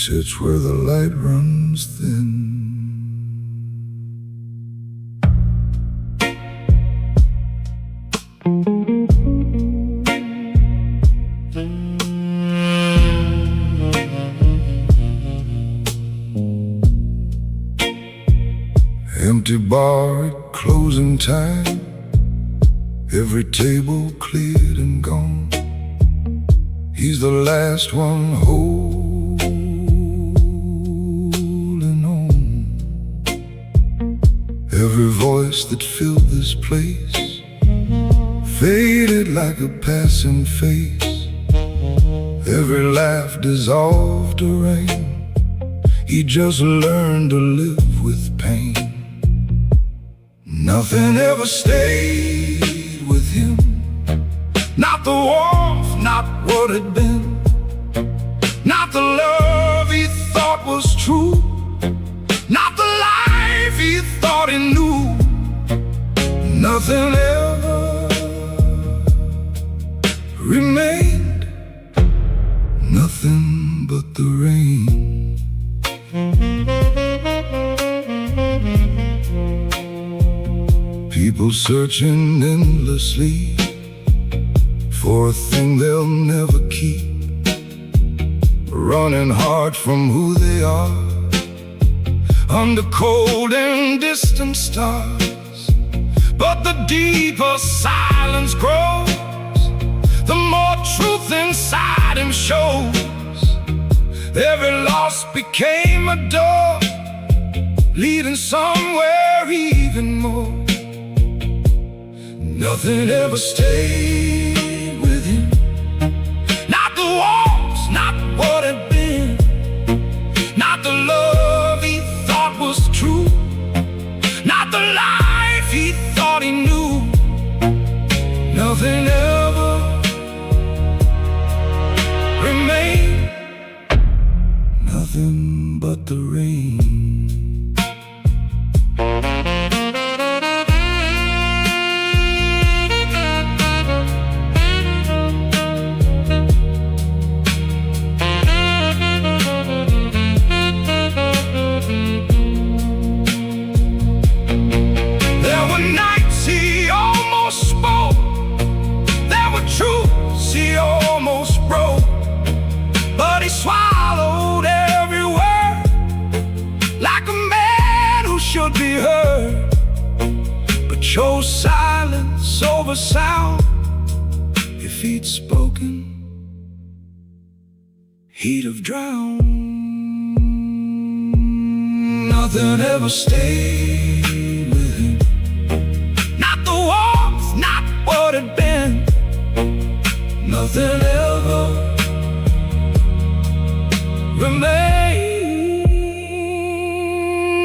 sits where the light runs thin. Empty bar at closing time, every table cleared and gone. He's the last one holding on. Every voice that filled this place faded like a passing face. Every laugh dissolved to rain. He just learned to live with pain. Nothing ever stayed with him, not the warmth, not what had been, not the love he thought was true, not the life he thought he knew. Nothing ever remained, nothing but the rain. People searching endlessly for a thing they'll never keep, running hard from who they are under cold and distant stars. But the deeper silence grows, the more truth inside him shows. Every loss became a door, leading somewhere even more. Nothing ever stayed with him, not the walls, not what had been, not the love he thought was true, not the life he thought he knew. Nothing ever remained, nothing but the rain. He almost broke, but he swallowed every word like a man who should be heard, but chose silence over sound. If he'd spoken, he'd have drowned. Nothing ever stayed with him, not the warmth, not what had been. Nothing ever remained,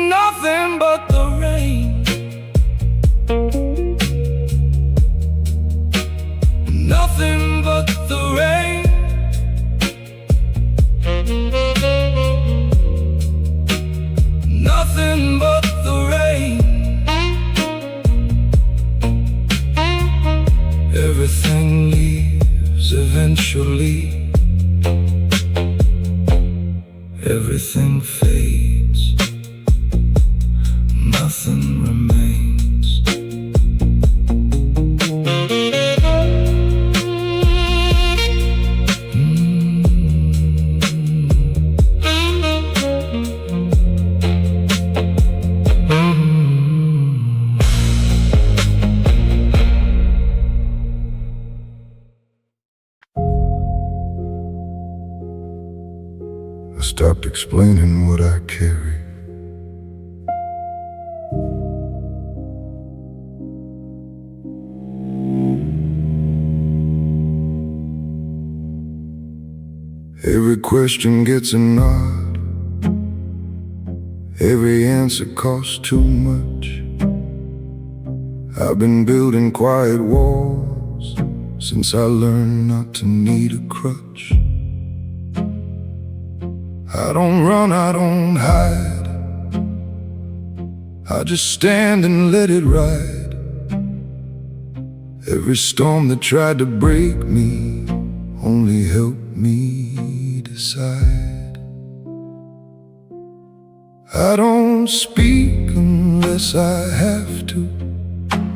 nothing but the rain. Nothing but the rain. Nothing but the rain. Everything leaves eventually, everything fades, nothing remains. I stopped explaining what I carry. Every question gets a nod, every answer costs too much. I've been building quiet walls since I learned not to need a crutch. I don't run, I don't hide, I just stand and let it ride. Every storm that tried to break me only helped me decide. I don't speak unless I have to.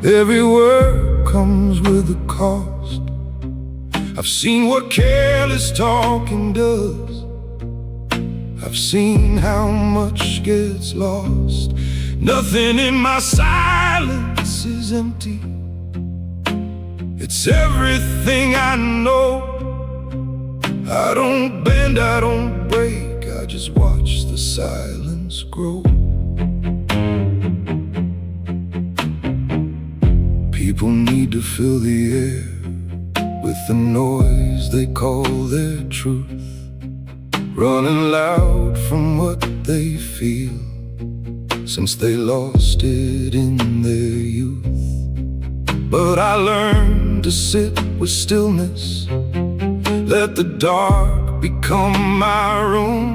Every word comes with a cost. I've seen what careless talking does. I've seen how much gets lost. Nothing in my silence is empty. It's everything I know. I don't bend, I don't break, I just watch the silence grow. People need to fill the air with the noise they call their truth, running loud from what they feel, since they lost it in their youth. But I learned to sit with stillness, let the dark become my room.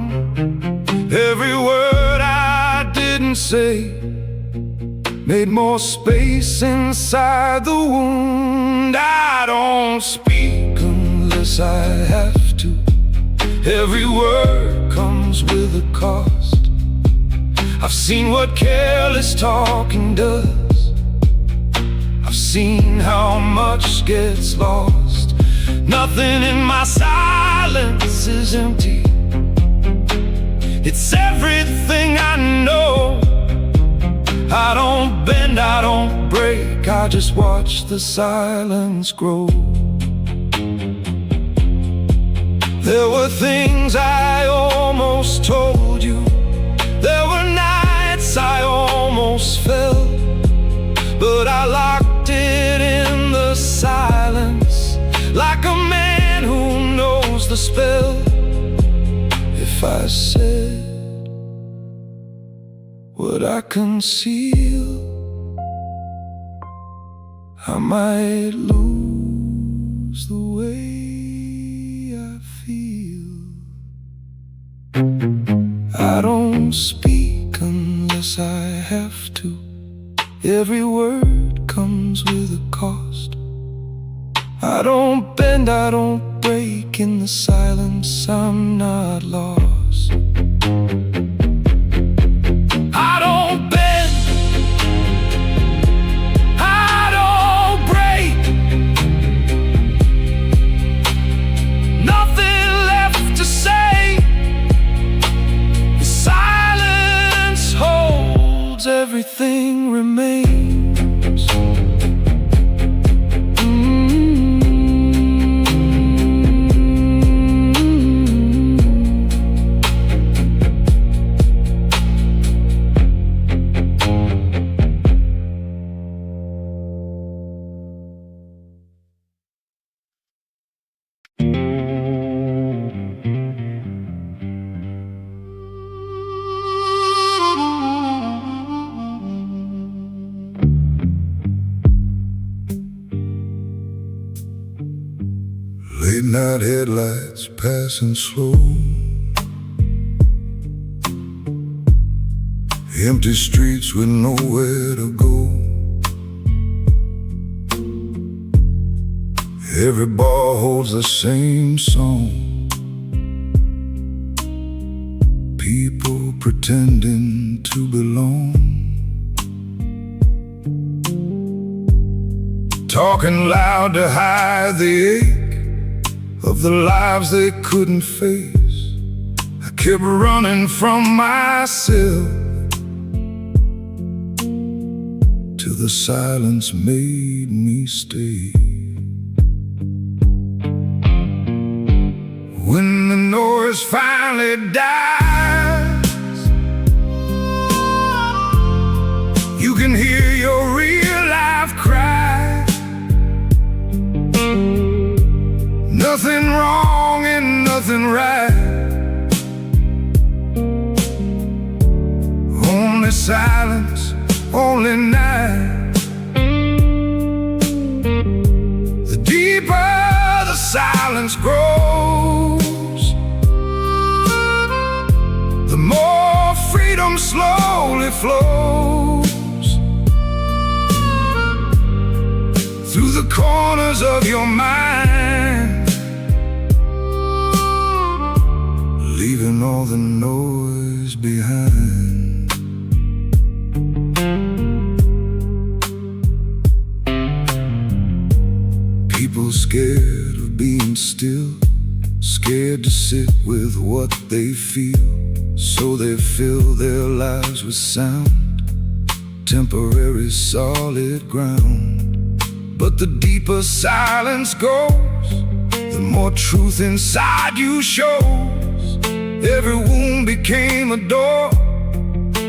Every word I didn't say made more space inside the wound. I don't speak unless I have to. Every word comes with a cost. I've seen what careless talking does. I've seen how much gets lost. Nothing in my silence is empty. It's everything I know. I don't bend, I don't break, I just watch the silence grow. There were things I almost told you. There were nights I almost fell, but I locked it in the silence, like a man who knows the spell. If I said what I conceal, I might lose the way I feel. I don't speak unless I have to. Every word comes with a cost. I don't bend, I don't break, in the silence I'm not lost. I don't bend, I don't break, nothing left to say. The silence holds, everything remains. Late night headlights passing slow, empty streets with nowhere to go. Every bar holds the same song, people pretending to belong, talking loud to hide the ache of the lives they couldn't face. I kept running from myself till the silence made me stay. When the noise finally dies, you can hear your real life cry. Nothing wrong and nothing right, only silence, only night. The deeper the silence grows, the more freedom slowly flows through the corners of your mind, leaving all the noise behind. people scared of being still, scared to sit with what they feel. So they fill their lives with sound, temporary solid ground. But the deeper silence goes, the more truth inside you shows. Every wound became a door,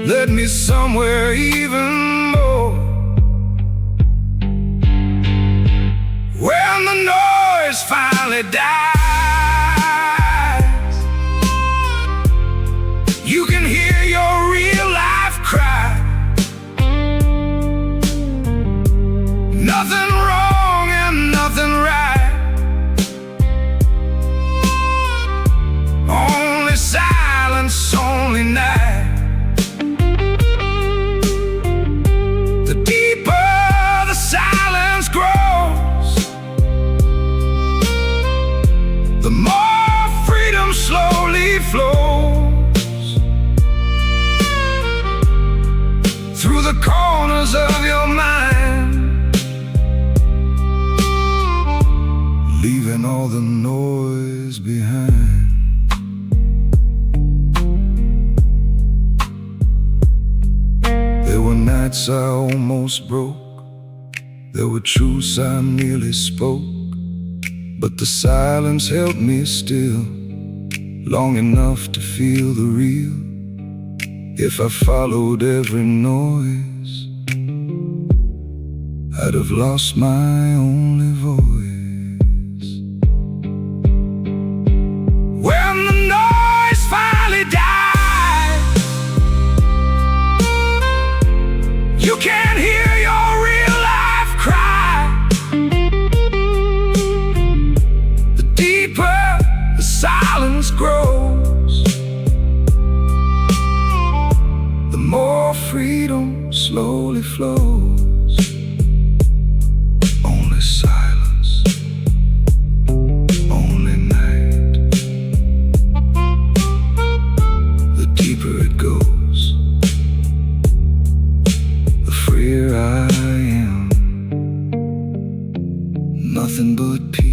led me somewhere even more. When the noise finally dies, you can hear your real life cry. Nothing wrong and nothing right, only silence, only night. The deeper the silence grows, the more freedom slowly flows through the corners of your mind, leaving all the noise behind. There were nights I almost broke, there were truths I nearly spoke, but the silence held me still, long enough to feel the real. If I followed every noise, I'd have lost my only voice. When the noise finally dies, you can't hear your real life cry. The deeper the silence grows, the more freedom slowly flows. Only silence, only night. The deeper it goes, the freer I am. Nothing but peace.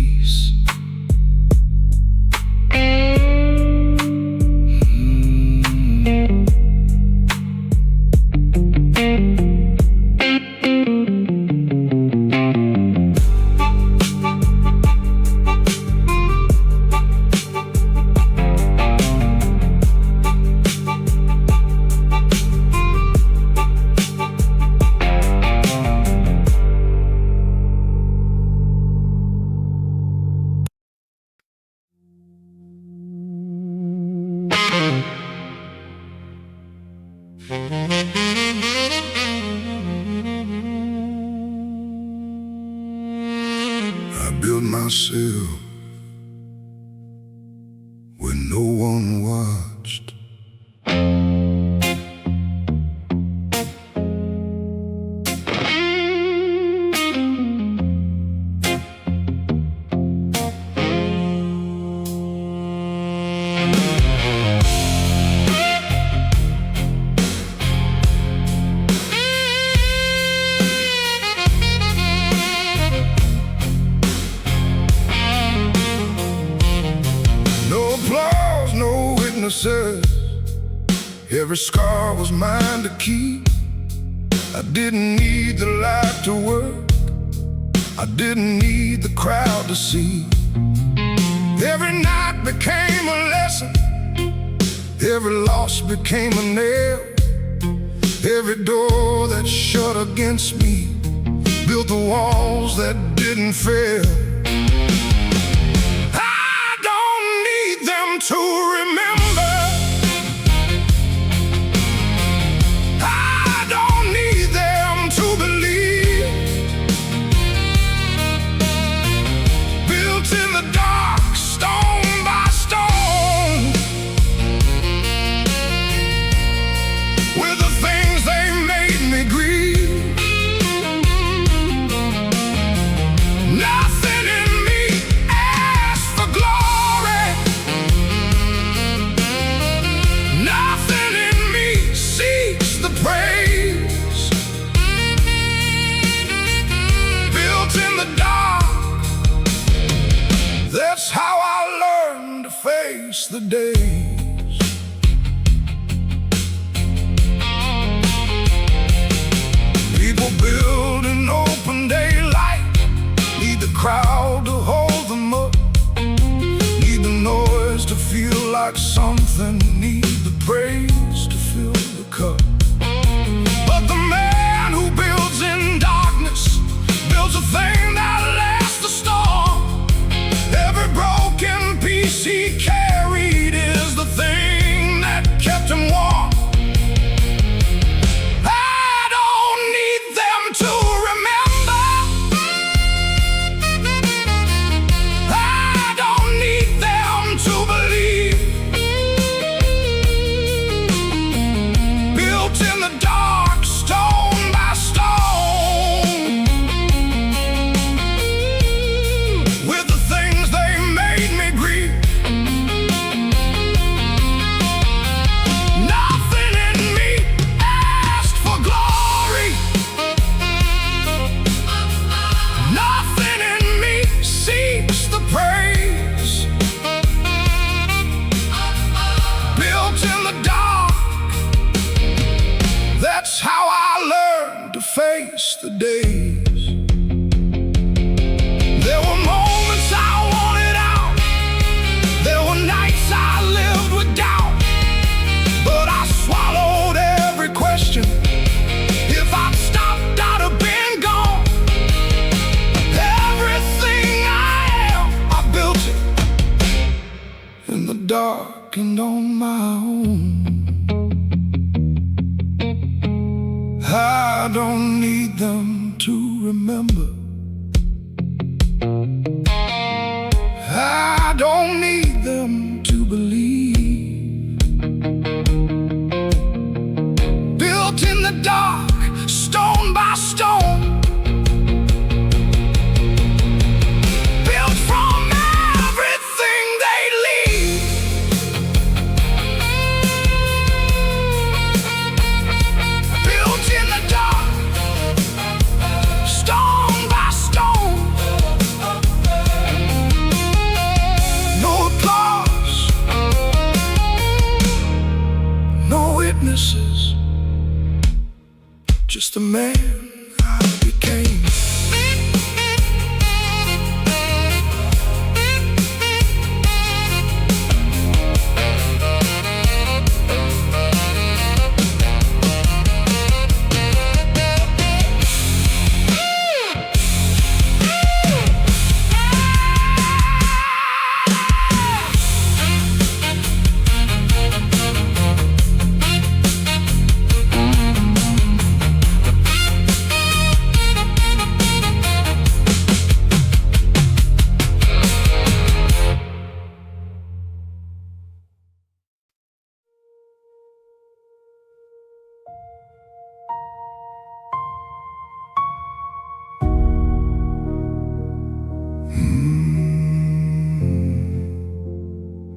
I built myself when no one watched. Every scar was mine to keep. I didn't need the light to work, I didn't need the crowd to see. Every night became a lesson, every loss became a nail. Every door that shut against me built the walls that didn't fail. I don't need them to remember, in the dark, stone by stone, with the things they made me grieve. Nothing in me asks for glory, nothing in me seeks the praise. Built in the dark, the days. People build in open daylight, need the crowd to hold them up, need the noise to feel like something, need the praise to fill the cup. But the man who builds in darkness builds a thing that lasts the storm. Every broken piece he carried is the thing that kept him warm. I don't need them to remember, I don't need them to believe. Built in the dark, stone by stone, with the things they made me grieve. Nothing in me asked for glory, nothing in me seeks the praise. Built in the dark, that's how I learned to face the days. There were moments I wanted out, there were nights I lived with doubt, but I swallowed every question. If I'd stopped, I'd have been gone. Everything I am, I built it in the dark and on my own. I don't need them to remember, I don't need them to believe. Built in the dark, stone by stone, built from everything they leave. Built in the dark, stone by stone. No applause, no witnesses, just a man I became.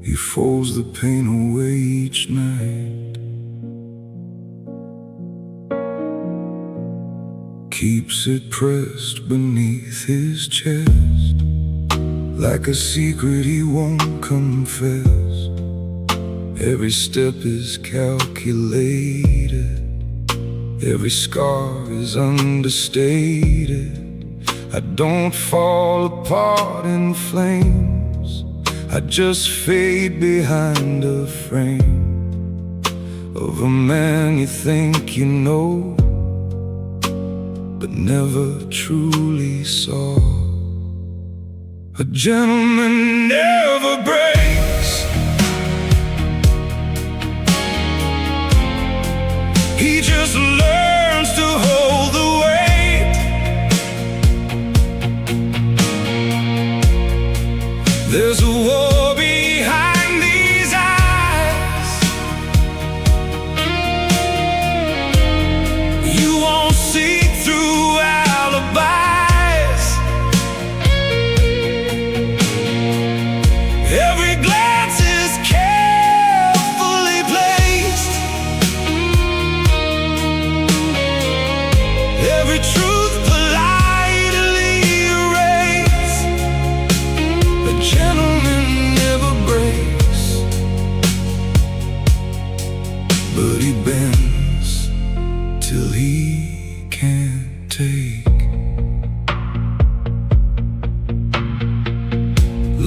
He folds the pain away each night, keeps it pressed beneath his chest, like a secret he won't confess. Every step is calculated, every scar is understated. I don't fall apart in flames, I just fade behind a frame of a man you think you know, but never truly saw. A gentleman never breaks, he just learns to hold the weight. There's a war behind these eyes, you won't see through alibis. Every glance is carefully placed, take.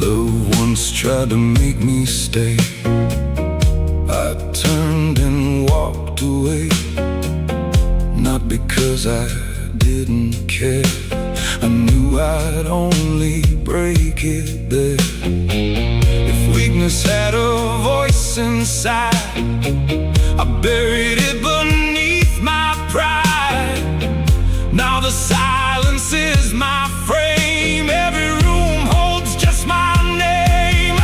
Love once tried to make me stay. I turned and walked away, not because I didn't care. I knew I'd only break it there. If weakness had a voice inside, I buried it beneath my pride. Now the silence is my frame. Every room holds just my name.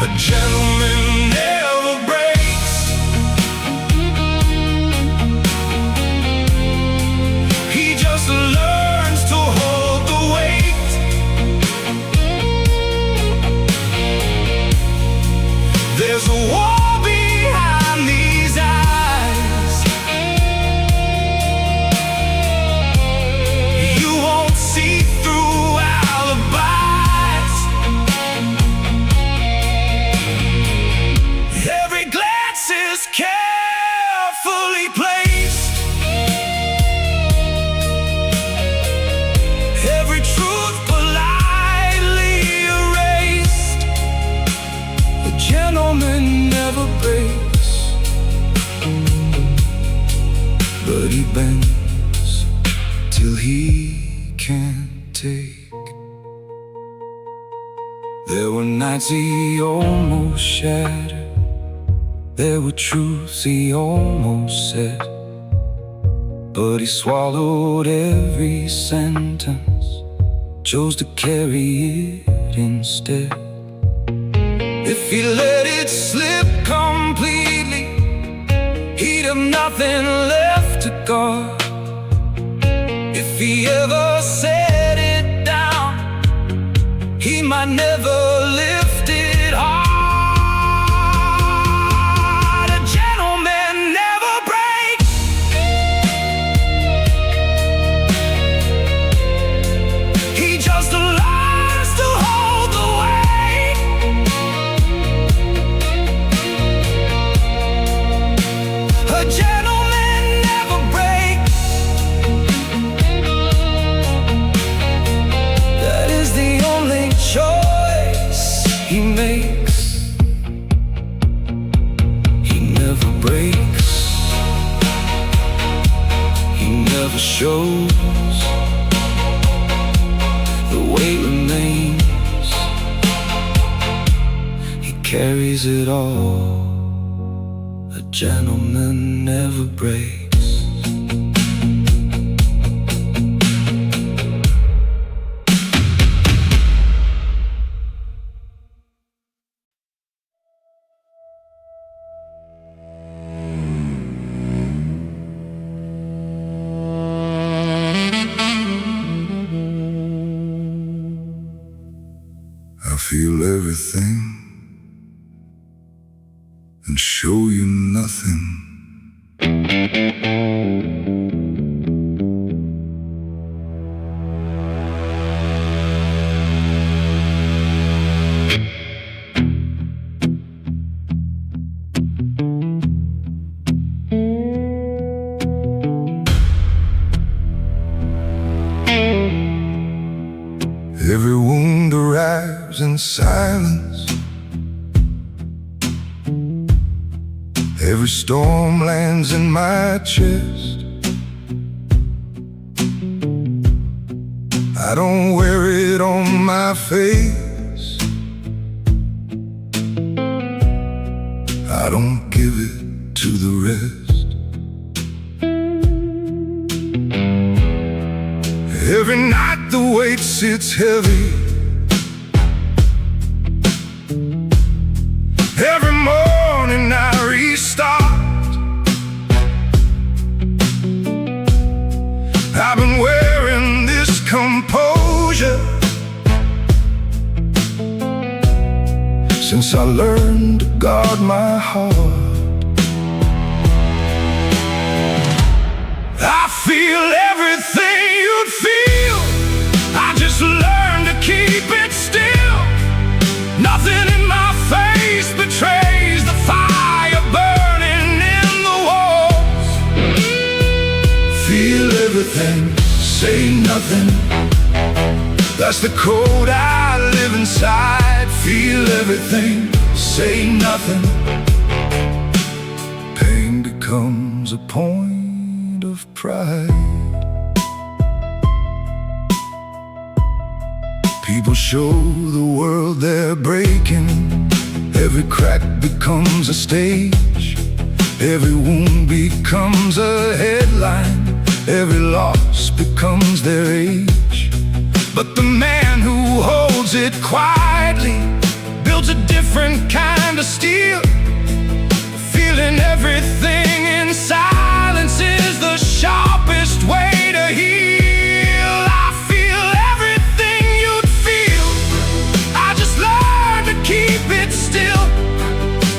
A gentleman never breaks. He just learns to hold the weight. There's a war behind these eyes. You won't see through alibis. Every glance is carefully placed. Every truth politely erased. A gentleman never breaks, but he bends till he can't take. There were nights he almost shattered. There were truths he almost said, but he swallowed every sentence, chose to carry it instead. If he let it slip completely, he'd have nothing left to guard. If he ever set it down, he might never lift it hard. A gentleman never breaks. He just learns to hold the weight. A gentleman never breaks. That is the only choice he makes. He never breaks. He never shows. The weight remains. He carries it all. A gentleman never breaks. I feel everything and show you nothing. Every wound arrives in silence. Every storm lands in my chest. I don't wear it on my face. I don't give it to the rest. Every night the weight sits heavy. Every morning I restart. I've been wearing this composure since I learned to guard my heart. I feel everything you'd feel. I just learned to keep it still. Nothing in my face betrays the fire burning in the walls. Feel everything, say nothing. That's the code I live inside. Feel everything, say nothing. Pain becomes a point of pride. People show the world they're breaking. Every crack becomes a stage. Every wound becomes a headline. Every loss becomes their age. But the man who holds it quietly builds a different kind of steel. Feeling everything in silence is the sharpest way to heal. I feel everything you'd feel. I just learned to keep it still.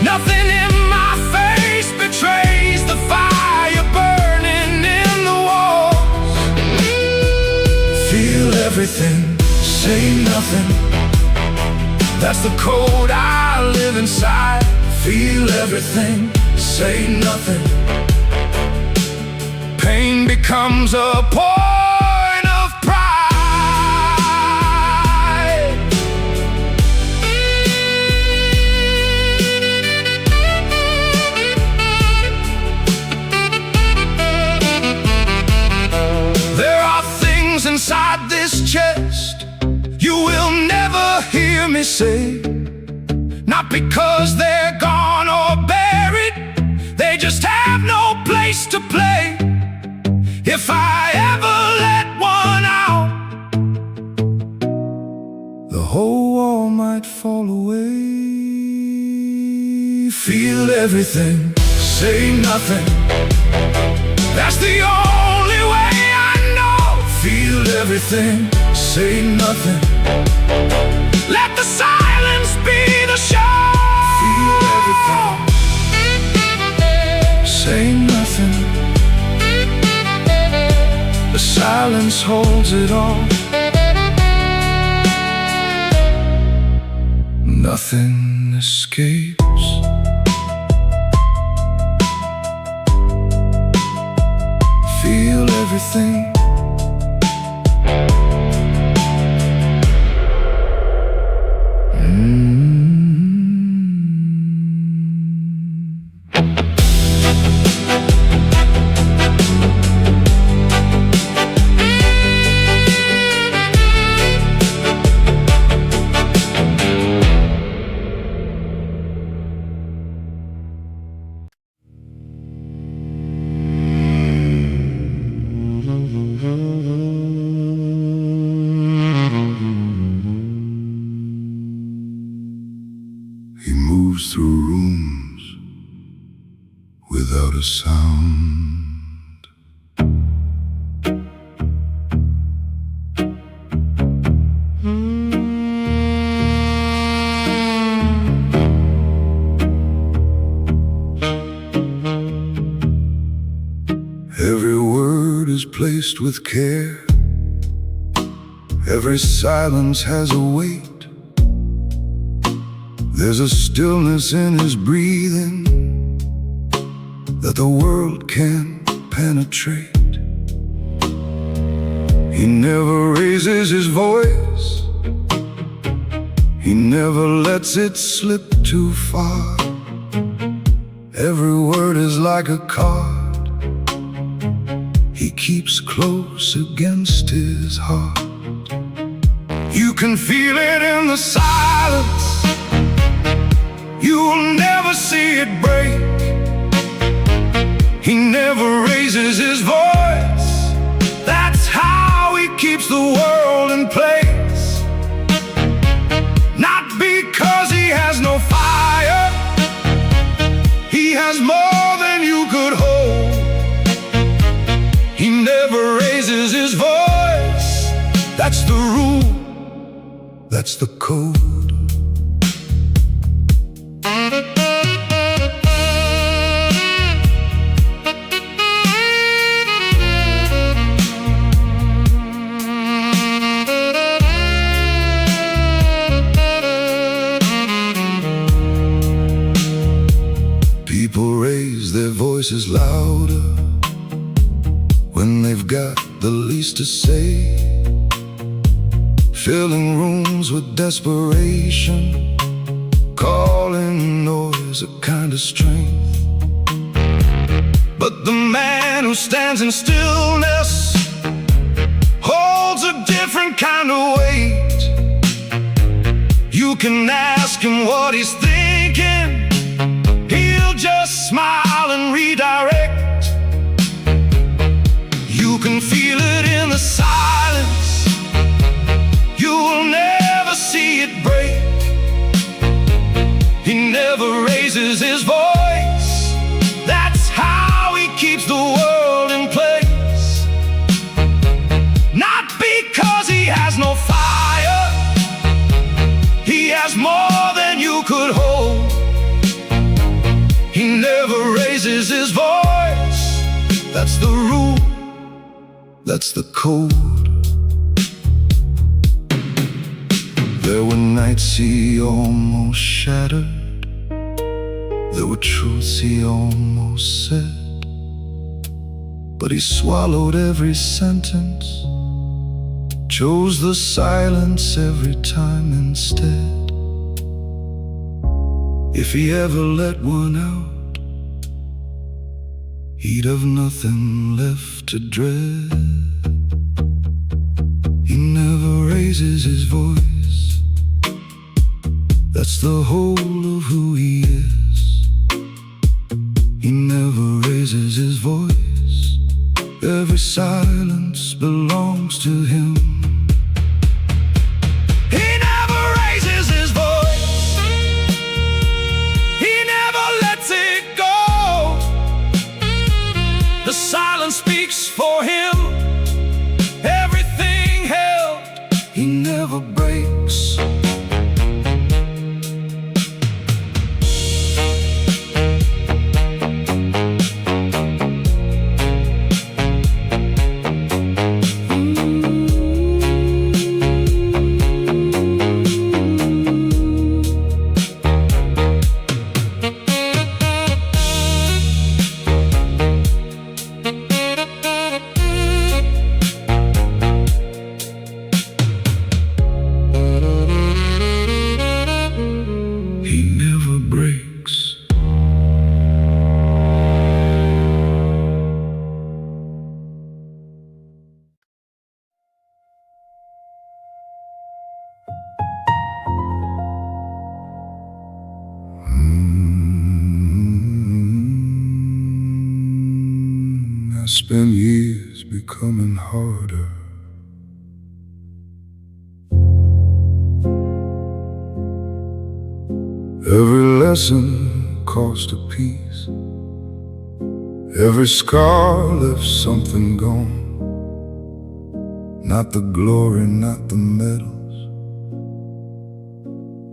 Nothing in my face betrays the fire burning in the walls. Feel everything, say nothing. That's the code I live inside. Feel everything, say nothing. Pain becomes a point of pride. There are things inside this chest you will never hear me say. Not because they're gone or buried, they just have no place to play. If I ever let one out, the whole wall might fall away. Feel everything, say nothing. That's the only way I know. Feel everything, say nothing. Let the silence be the show. Feel everything, say nothing. The silence holds it all. Nothing escapes. Feel everything. He moves through rooms without a sound. Every word is placed with care. Every silence has a weight. There's a stillness in his breathing that the world can't penetrate. He never raises his voice. He never lets it slip too far. Every word is like a card he keeps close against his heart. You can feel it in the silence. You'll never see it break. He never raises his voice. That's how he keeps the world in place. Not because he has no fire. He has more than you could hold. He never raises his voice. That's the rule. That's the code. People raise their voices louder when they've got the least to say, filling rooms with desperation, calling noise a kind of strength. But the man who stands in stillness holds a different kind of weight. You can ask him what he's thinking, he'll just smile and redirect. You can feel it in the silence, you will never see it break. He never raises his voice, that's how he keeps the world in place. Not because he has no fire, he has more than you could hold. He never raises his voice, that's the rule, that's the code. There were nights he almost shattered, there were truths he almost said, but he swallowed every sentence, chose the silence every time instead. If he ever let one out, he'd have nothing left to dread. He never raises his voice, that's the whole of who he is. He never raises his voice, every silence belongs to him. He never raises his voice, he never lets it go. The silence speaks for him, everything held, he never breaks. Spend years becoming harder. Every lesson cost a piece, every scar left something gone. Not the glory, not the medals,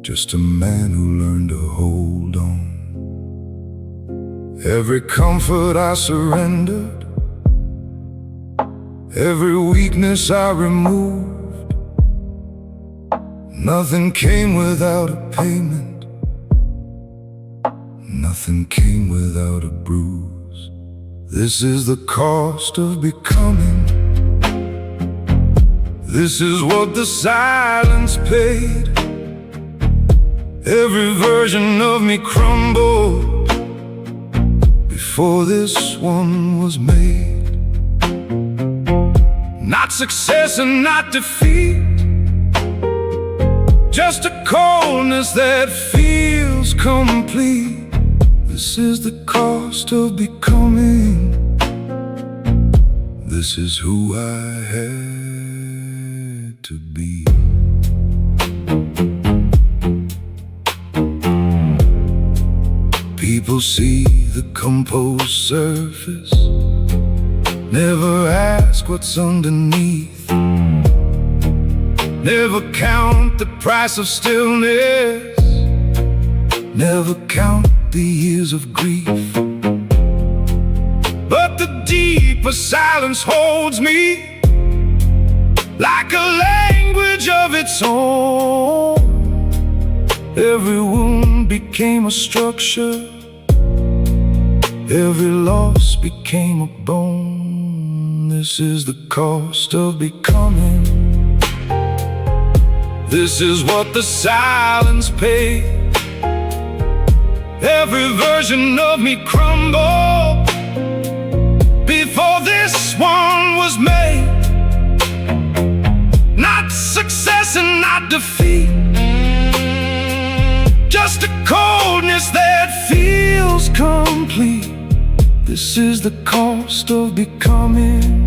just a man who learned to hold on. Every comfort I surrendered, every weakness I removed, nothing came without a payment, nothing came without a bruise. This is the cost of becoming, this is what the silence paid. Every version of me crumbled before this one was made. Not success and not defeat, just a coldness that feels complete. This is the cost of becoming, this is who I had to be. People see the composed surface, never ask what's underneath, never count the price of stillness, never count the years of grief. But the deeper silence holds me like a language of its own. Every wound became a structure, every loss became a bone. This is the cost of becoming. This is what the silence paid. Every version of me crumbled before this one was made. Not success and not defeat, just a coldness that feels complete. This is the cost of becoming.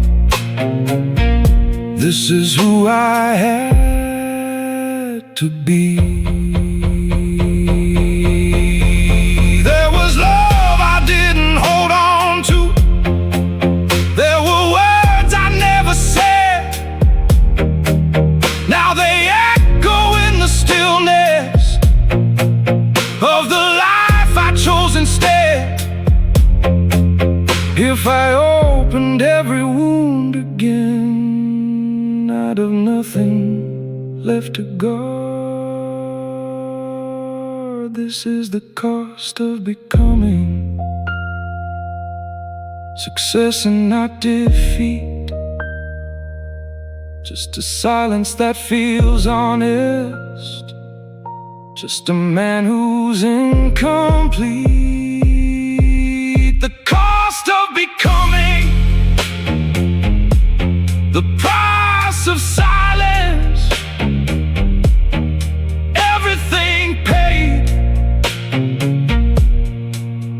This is who I had to be. There was love I didn't hold on to. There were words I never said. Now they echo in the stillness of the life I chose instead. If I opened every wound again, I'd have nothing left to guard. This is the cost of becoming. Success and not defeat, just a silence that feels honest, just a man who's incomplete. The cost of becoming, the price of silence, everything paid,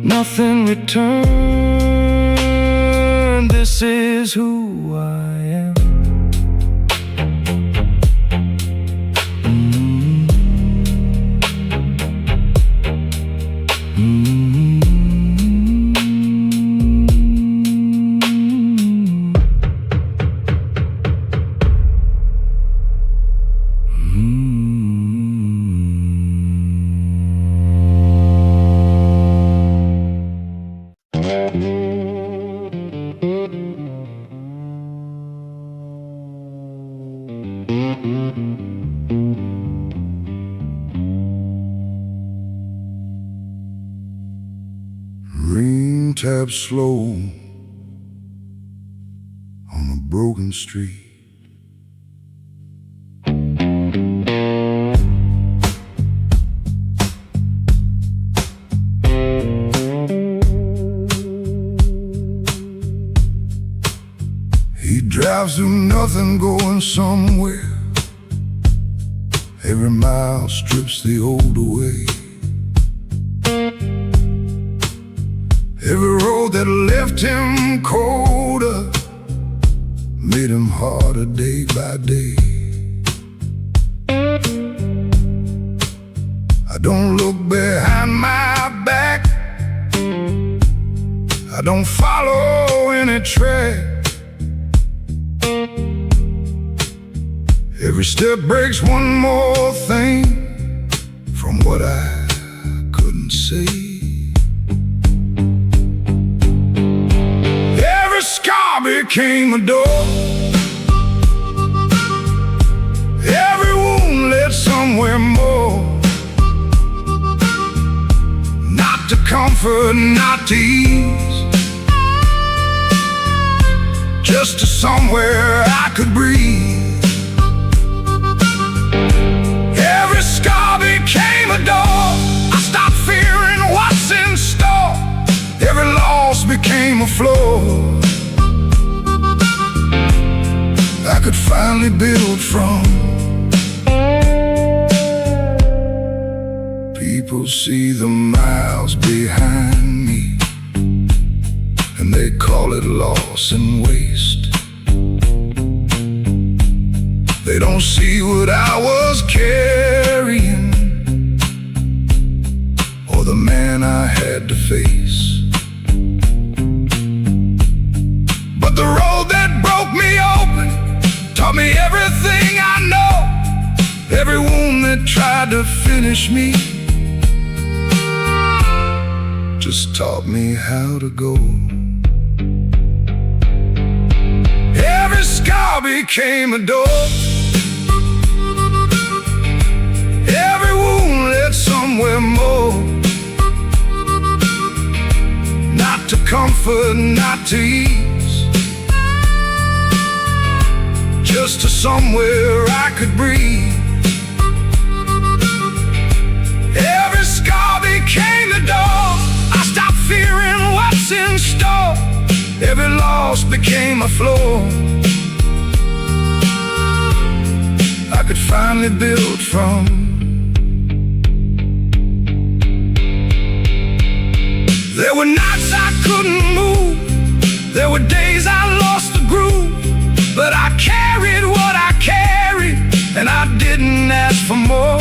nothing returned. This is who I am. Rain taps slow on a broken street. He drives through nothing, going somewhere. Every mile strips the old away. Every road that left him colder made him harder day by day. I don't look behind my back, I don't follow any track. Every step breaks one more thing from what I couldn't say. Every scar became a door, every wound led somewhere more. Not to comfort, not to ease, just to somewhere I could breathe. Every scar became a door, I stopped fearing what's in store. Every loss became a floor I could finally build from. People see the miles behind me and they call it loss and waste. They don't see what I was carrying or the man I had to face. But the road that broke me open taught me everything I know. Every wound that tried to finish me just taught me how to go. Every scar became a door, every wound led somewhere more. Not to comfort, not to ease, somewhere I could breathe. Every scar became a door. I stopped fearing what's in store. Every loss became a floor I could finally build from. There were nights I couldn't move. There were days I lost the groove. But I carried what I carried, and I didn't ask for more.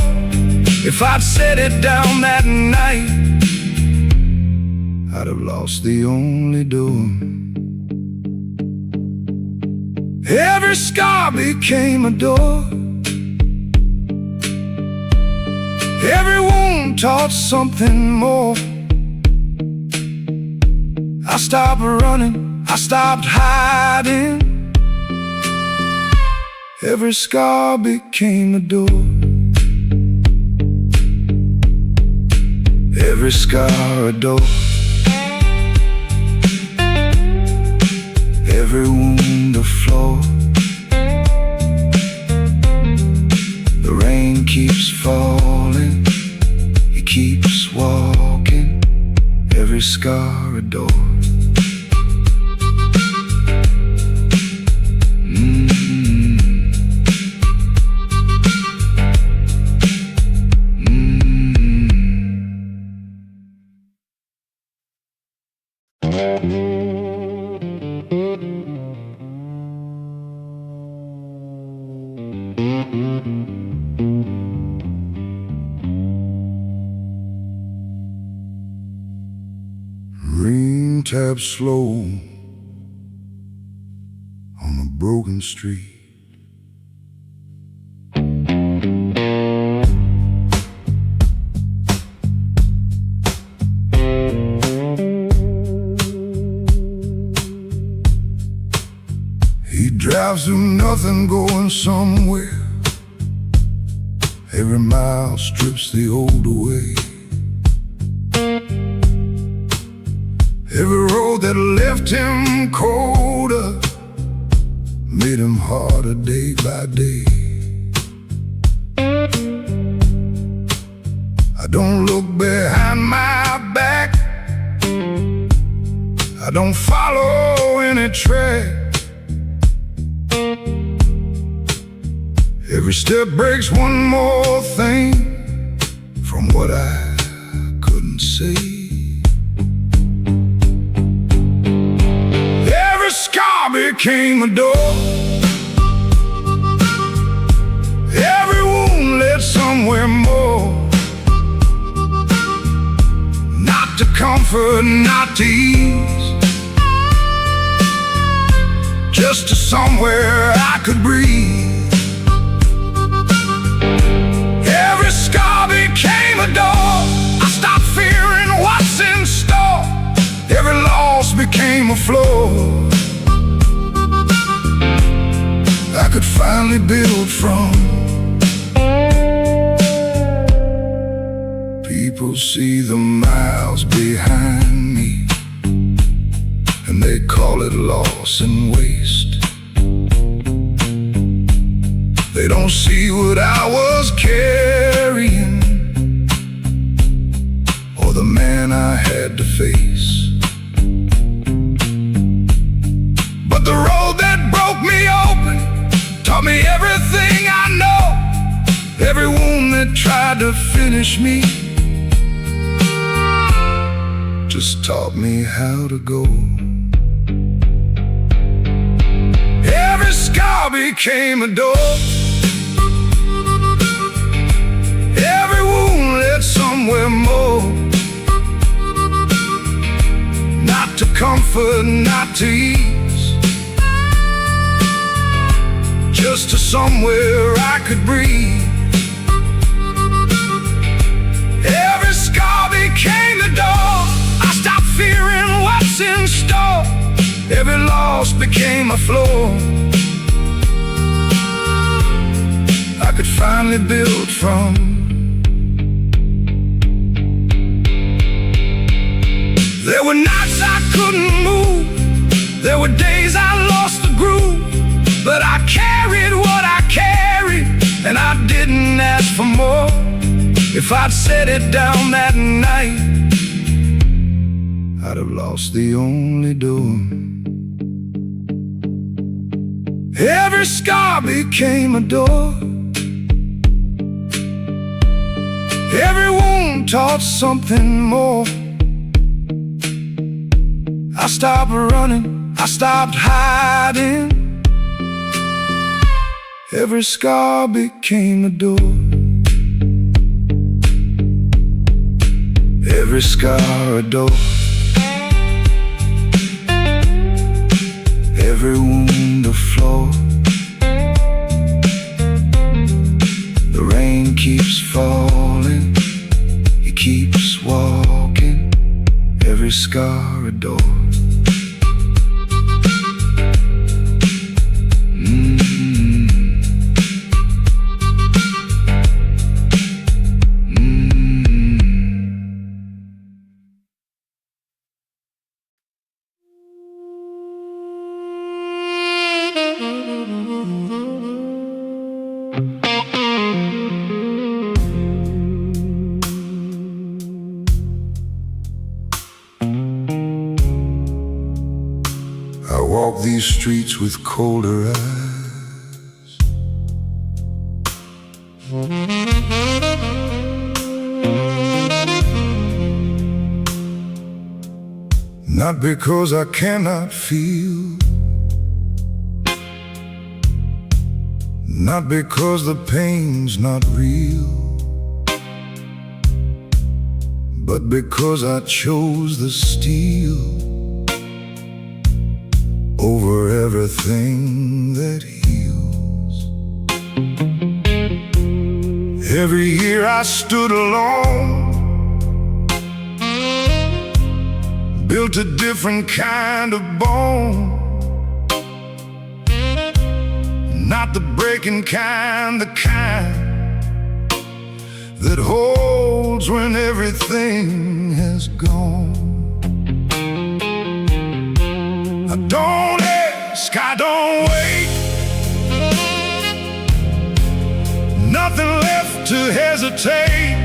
If I'd set it down that night, I'd have lost the only door. Every scar became a door. Every wound taught something more. I stopped running, I stopped hiding. Every scar became a door. Every scar a door. Every wound a floor. The rain keeps falling, he keeps walking. Every scar a door. Rain taps slow on a broken street. He drives through nothing, going somewhere. Every mile strips the old away. Every road that left him colder made him harder day by day. I don't look behind my back. I don't follow any track. Every step breaks one more thing from what I couldn't say. Every scar became a door. Every wound led somewhere more. Not to comfort, not to ease, just to somewhere I could breathe. Every scar became a door. I stopped fearing what's in store. Every loss became a floor I could finally build from. People see the miles behind me, and they call it loss and waste. They don't see what I was carrying, or the man I had to face. But the road that broke me open taught me everything I know. Every wound that tried to finish me just taught me how to go. Every scar became a door. Every wound led somewhere more. Not to comfort, not to ease, just to somewhere I could breathe. Every scar became a door. I stopped fearing what's in store. Every loss became a floor I could finally build from. There were nights I couldn't move. There were days I lost the groove. But I carried what I If I'd set it down that night, I'd have lost the only door. Every scar became a door. Every wound taught something more. I stopped running, I stopped hiding. Every scar became a door. Every scar a door. Every wound a floor. The rain keeps falling, he keeps walking. Every scar a door. I walk these streets with colder eyes. Not because I cannot feel, not because the pain's not real, but because I chose the steel over everything that heals. Every year I stood alone, built a different kind of bone. Not the breaking kind, the kind that holds when everything has gone. I don't ask, I don't wait. Nothing left to hesitate.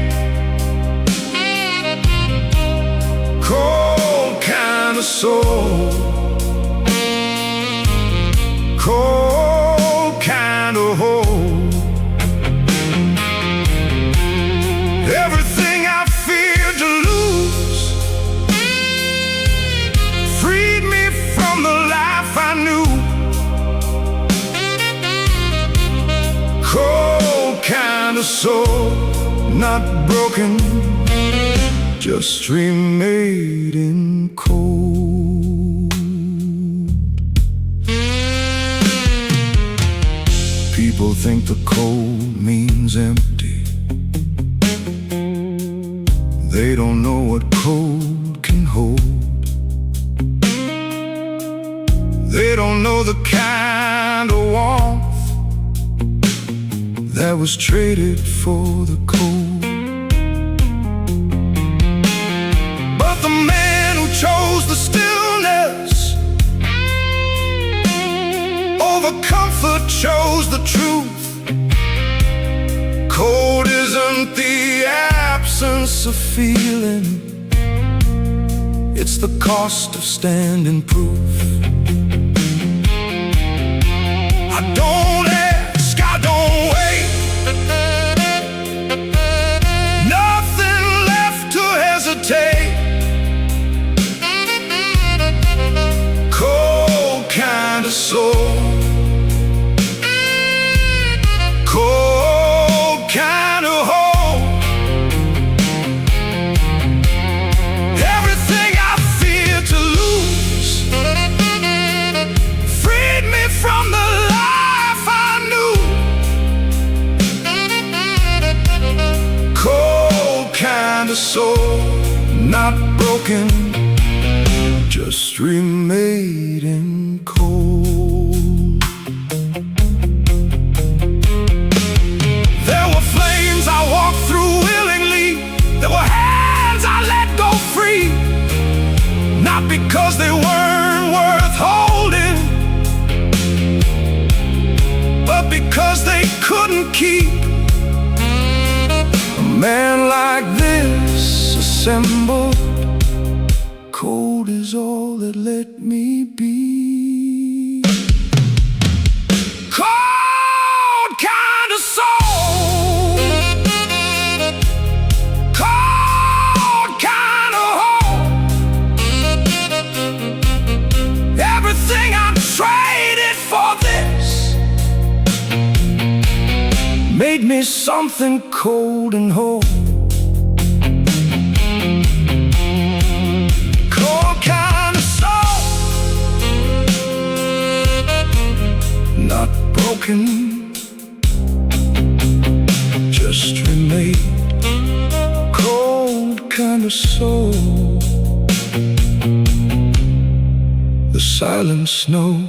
Cold kind of soul, cold kind of hope. Everything I feared to lose freed me from the life I knew. Cold kind of soul, not broken, just remade in cold. People think the cold means empty. They don't know what cold can hold. They don't know the kind of warmth that was traded for the cold. But the man who chose the stillness over comfort chose the truth. Cold isn't the absence of feeling, it's the cost of standing proof. I don't ask, I don't wait. Nothing left to hesitate. Cold kind of soul, cold kind of hope. Everything I feared to lose freed me from the life I knew. Cold kind of soul, not broken, just remade in cold. There were flames I walked through willingly. There were hands I let go free. Not because they weren't worth holding, but because they couldn't keep a man like this assembled, cold is all that let me be. Cold kind of soul, cold kind of home. Everything I traded for this made me something cold and whole. Cold kind of soul, not broken, just remade. Cold kind of soul, the silence knows.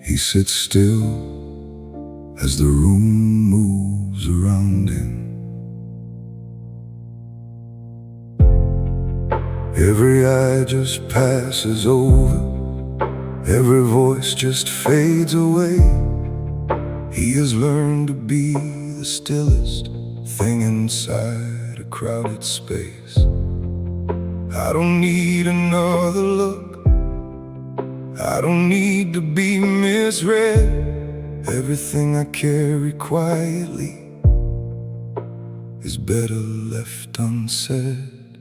He sits still as the room moves around him. Every eye just passes over, every voice just fades away. He has learned to be the stillest thing inside a crowded space. I don't need another look, I don't need to be misread. Everything I carry quietly is better left unsaid.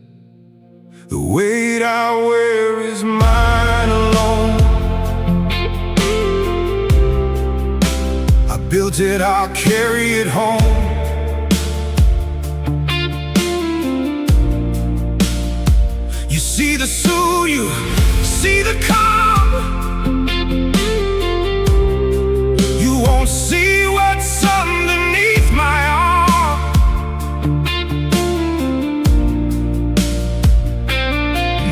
The weight I wear is mine alone. I built it, I'll carry it home. You see the suit, you see the calm. You won't see what's underneath my arm.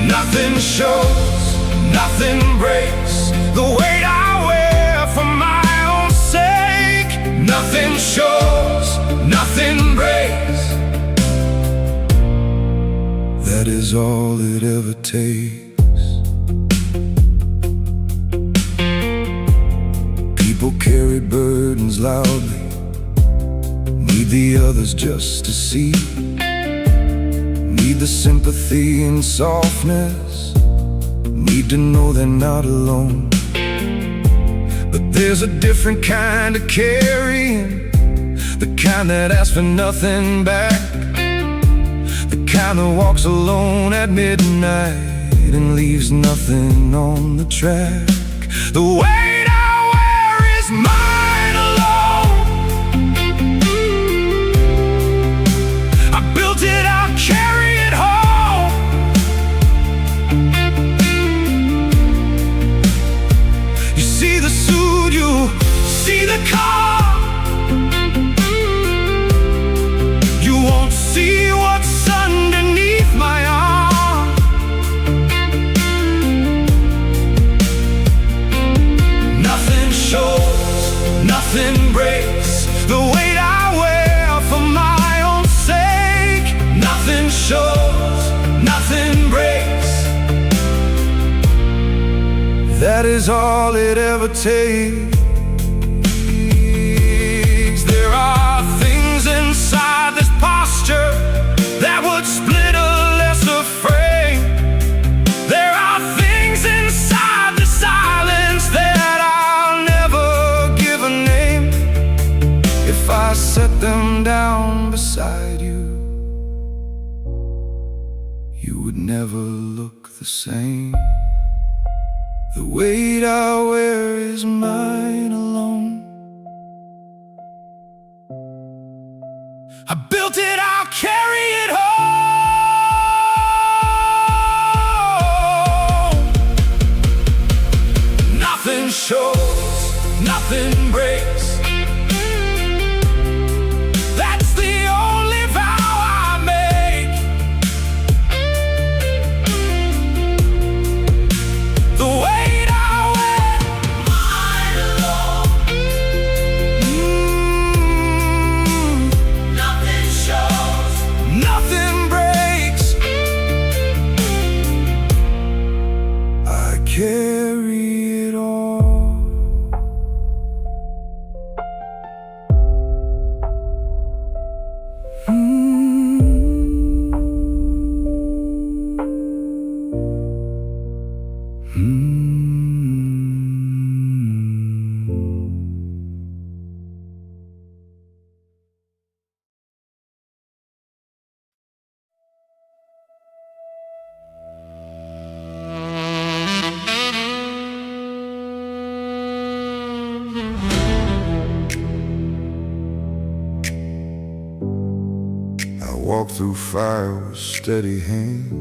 Nothing shows, nothing breaks the weight I wear for my own sake. Nothing shows, nothing breaks. That is all it ever takes. People carry burdens loudly, need the others just to see, need the sympathy and softness, need to know they're not alone. But there's a different kind of caring, the kind that asks for nothing back, the kind that walks alone at midnight and leaves nothing on the track. The weight I wear is mine alone. I built it, I'll carry it home. You see the suit, you see the car. You won't see what's underneath my arm. Nothing shows, nothing breaks the weight I wear for my own sake. Nothing shows, nothing breaks. That is all it ever takes. There are things inside this posture that would split a lesser frame. There are things inside the silence that I'll never give a name. If I set them down beside you, you would never look the same. The weight I wear is mine alone. I built it, I'll carry it home. Nothing shows, nothing breaks. That's the only vow I make. The weight I wear, mine alone. Nothing shows, nothing breaks. I carry it all. I walk through fire with steady hands.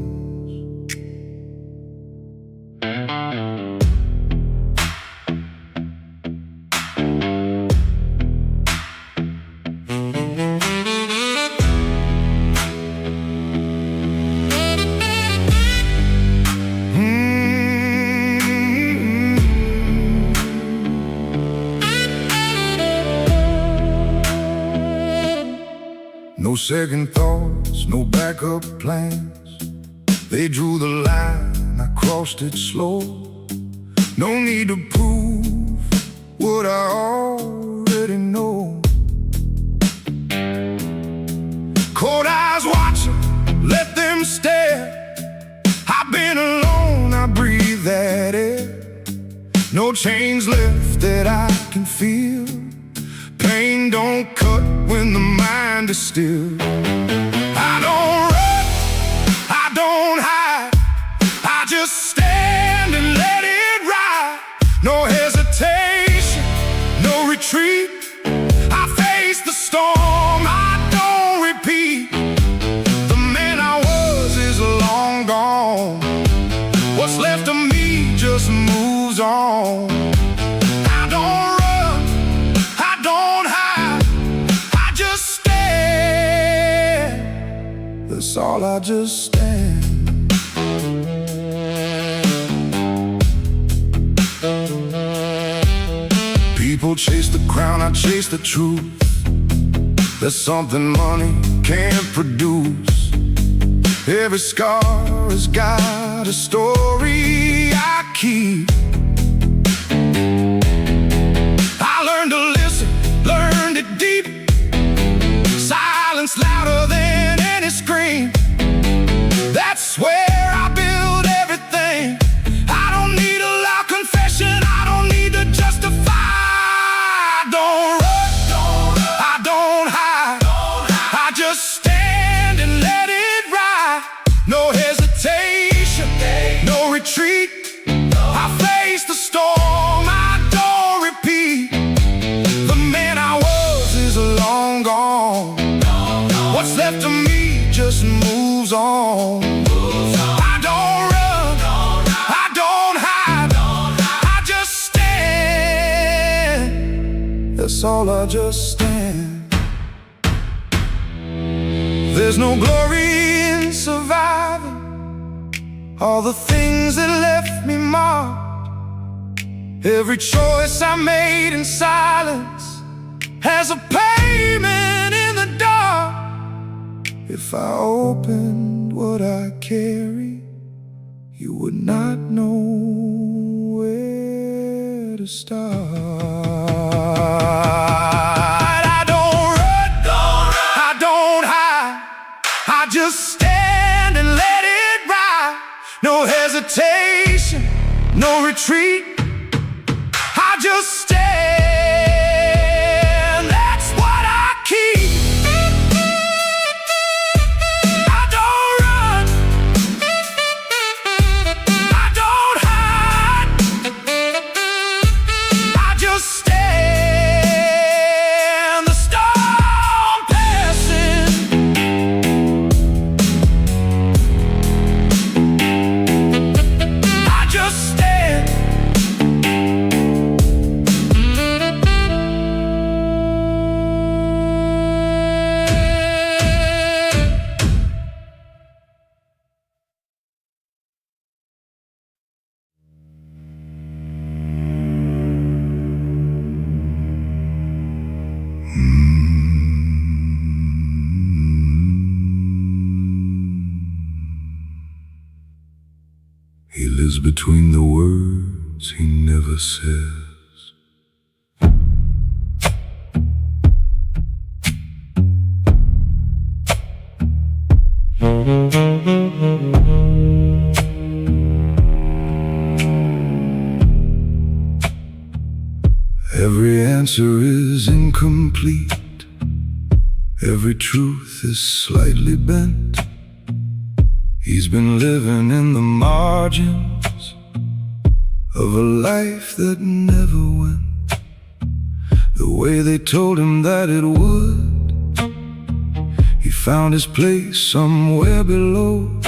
No second thoughts, no backup plans. They drew the line, I crossed it slow. No need to prove what I already know. Cold eyes watching, let them stare. I've been alone, I breathe that air. No chains left that I can feel. Pain don't cut when the mind is still. I don't run, I don't hide. I just stand and let it ride. No hesitation, no retreat. I face the storm, I don't repeat. The man I was is long gone. What's left of me just moves on. I don't run, I don't hide. I just stand. That's all, I just stand. People chase the crown, I chase the truth. There's something money can't produce. Every scar has got a story I keep. I learned to listen, learned it deep. Silence louder than any scream. That's where I build everything. I don't need a loud confession, I don't need to justify. I don't run, I don't hide. I just stand and let it ride. No hesitation, no retreat. I face the storm, I don't repeat. The man I was is long gone. What's left of me just moves on. I don't run, I don't hide. I just stand. That's all, I just stand. There's no glory in surviving all the things that left me marked. Every choice I made in silence has a payment in the dark. If I opened what I carry, you would not know where to start. I don't run, I don't hide. I just stand and let it ride. No hesitation, no retreat. I just stand. That's what I keep. I don't run, I don't hide. I just stand. The storm passing, between the words he never says. Every answer is incomplete. Every truth is slightly bent. He's been living in the margins of a life that never went the way they told him that it would. He found his place somewhere below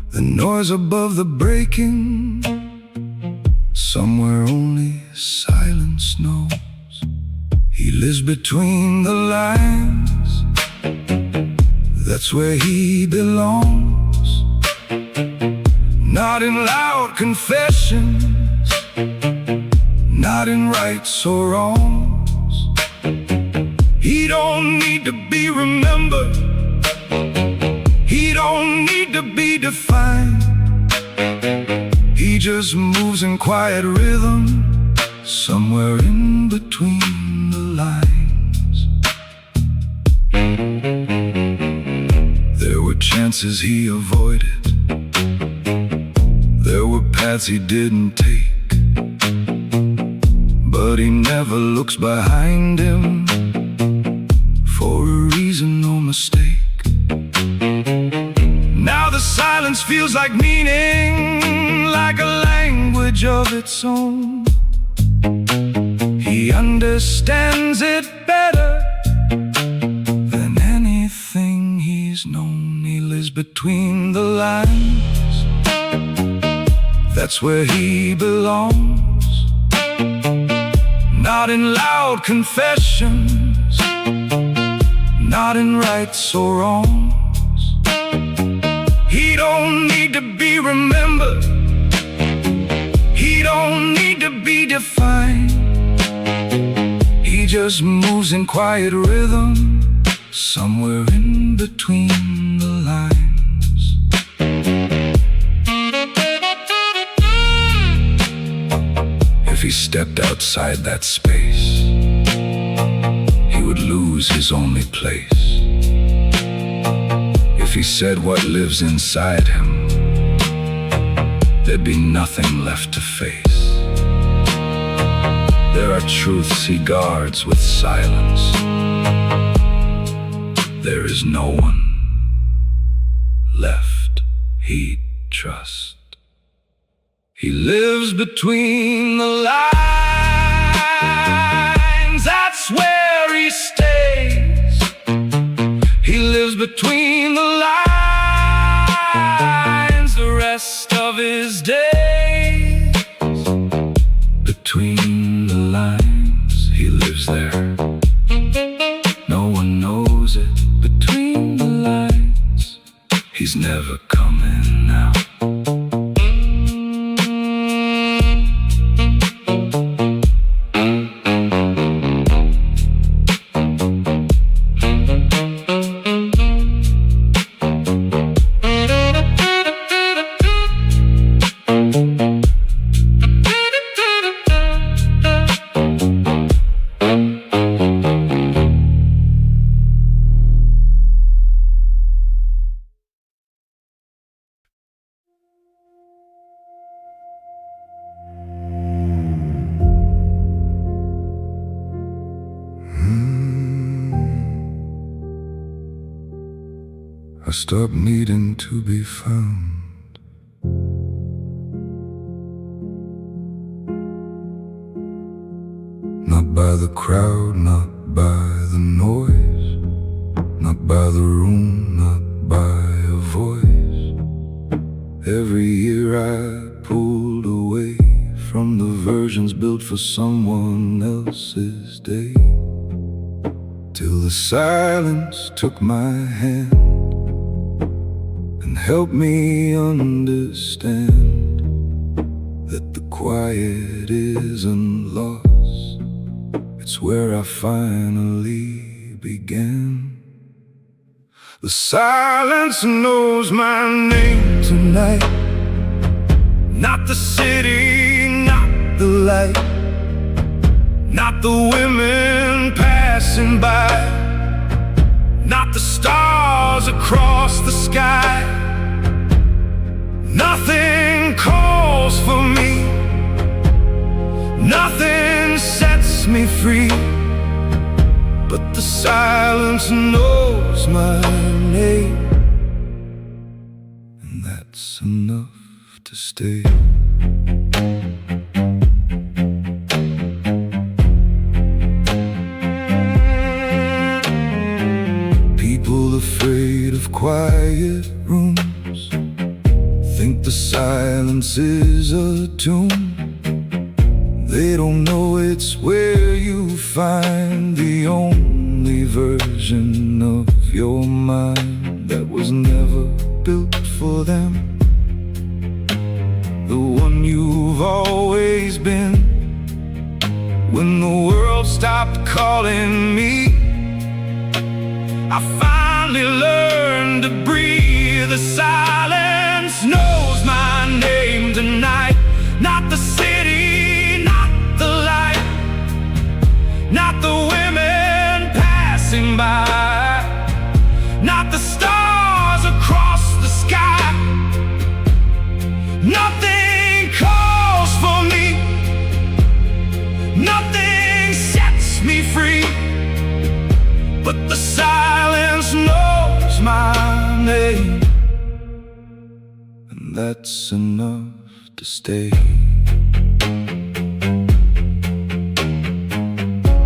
the noise above the breaking, somewhere only silence knows. He lives between the lines, that's where he belongs. Not in loud confessions, not in rights or wrongs. He don't need to be remembered, he don't need to be defined. He just moves in quiet rhythm, somewhere in between the lines. There were chances he avoided, there were paths he didn't take, but he never looks behind him for a reason or mistake. Now the silence feels like meaning, like a language of its own. He understands it better than anything he's known. He lives between the lines, that's where he belongs. Not in loud confessions, not in rights or wrongs. He don't need to be remembered, he don't need to be defined. He just moves in quiet rhythm, somewhere in between the lines. If he stepped outside that space, he would lose his only place. If he said what lives inside him, there'd be nothing left to face. There are truths he guards with silence. There is no one left he'd trust. He lives between the lines, that's where he stays. He lives between the lines the rest of his days. Between the lines, he lives there. No one knows it. Between the lines, he's never coming out. I stopped needing to be found. Not by the crowd, not by the noise, not by the room, not by a voice. Every year I pulled away from the versions built for someone else's day, till the silence took my hand and help me understand that the quiet isn't lost, it's where I finally began. The silence knows my name tonight, Not the city, not the light, not the women passing by, not the stars across the sky. Nothing calls for me, nothing sets me free, but the silence knows my name, and that's enough to stay. People afraid of quiet rooms think the silence is a tomb. They don't know it's where you find the only version of your mind that was never built for them, the one you've always been. When the world stopped calling me, I finally learned to breathe. The silence knows my name tonight. Not the city, not the light, not the women passing by, not the stars across the sky. Nothing calls for me, nothing sets me free, but the silence knows my name, and that's enough to stay.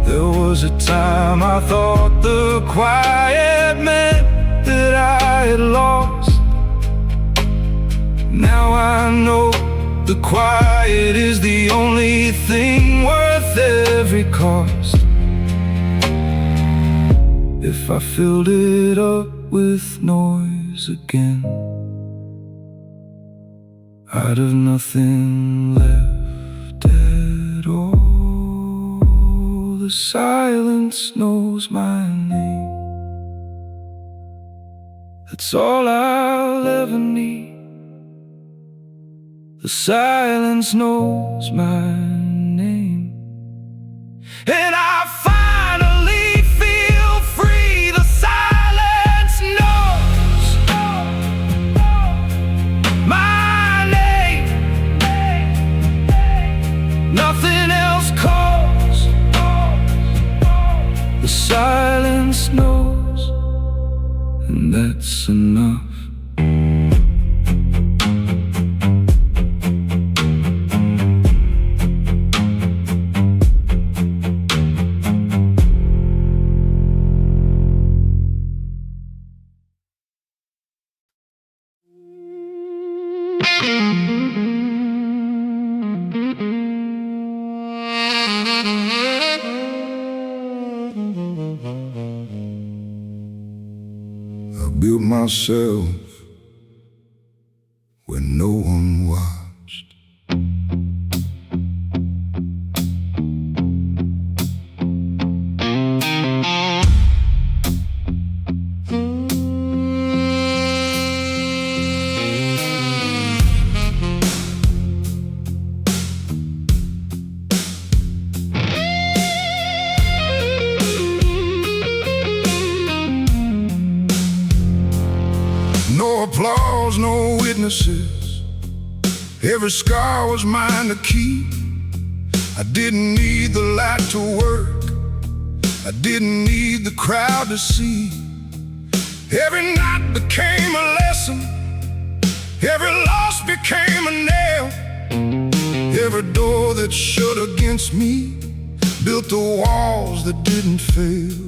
There was a time I thought the quiet meant that I had lost. Now I know the quiet is the only thing worth every cost. If I filled it up with noise again, I'd have nothing left at all. The silence knows my name. That's all I'll ever need. The silence knows my name, and I finally feel free. The silence knows my name. Nothing else calls. The silence knows, and that's enough. I built myself when no one watched. No applause, no witnesses. Every scar was mine to keep. I didn't need the light to work. I didn't need the crowd to see. Every night became a lesson. Every loss became a nail. Every door that shut against me built the walls that didn't fail.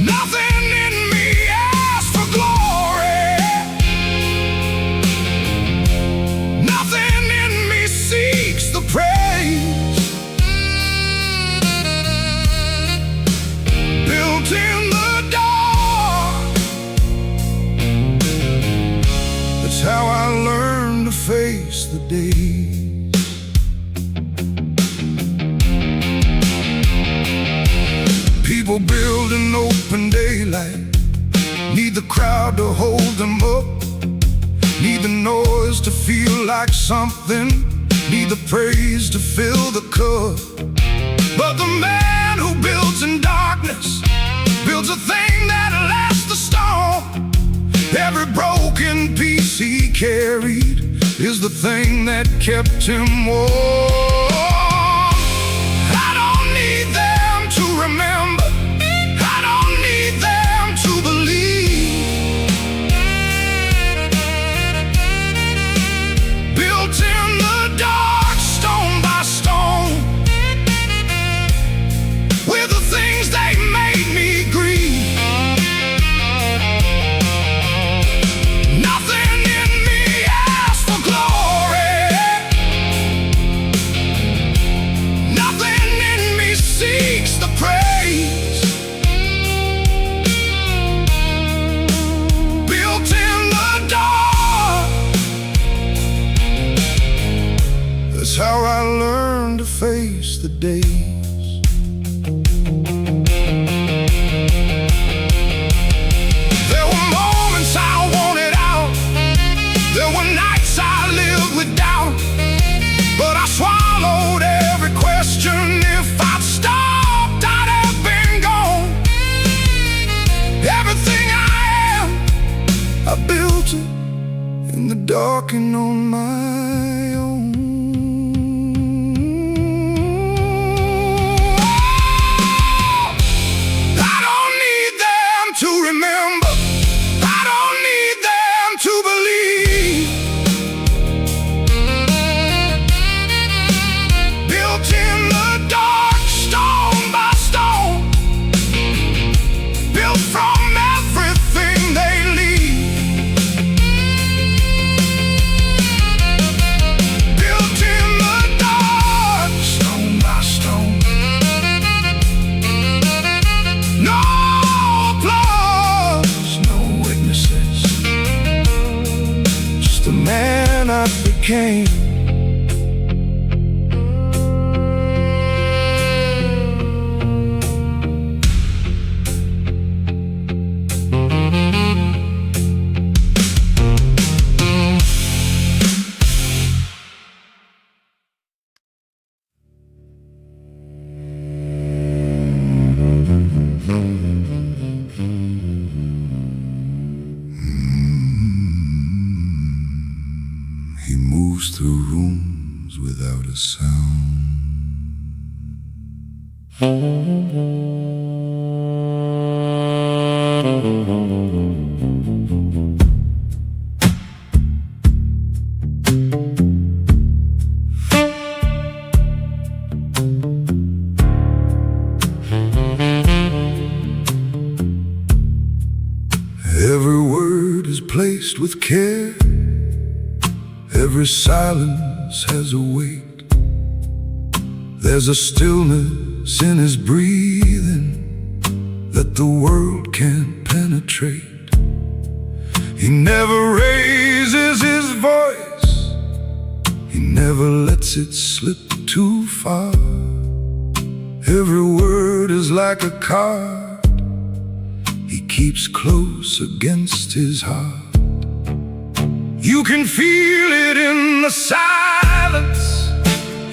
Nothing in me asks for glory. days. People build in open daylight, need the crowd to hold them up, need the noise to feel like something, need the praise to fill the cup. But the man who builds in darkness builds a thing that'll last the storm. Every broken piece he carried is the thing that kept him warm. I don't need them to remember, I don't need them to believe. Built in the dark, stone by stone, with the things they made me grieve. Nothing in me asks for glory, nothing in me seeks the praise. Built in the dark, that's how I learned to face the days. There were moments I wanted out, there were nights I lived with doubt, but I swallowed every question. If I'd stopped, I'd have been gone. Everything I am, I built it in the dark and on my own. I don't need them to remember, I don't need them to believe. Built in the dark, stone by stone, built from everything they leave. Built in the dark, stone by stone. No applause, no witnesses, just the man I became. He moves through rooms without a sound. Every word is placed with care, every silence has a weight. There's a stillness in his breathing that the world can't penetrate. He never raises his voice, he never lets it slip too far. Every word is like a card he keeps close against his heart. You can feel it in the silence,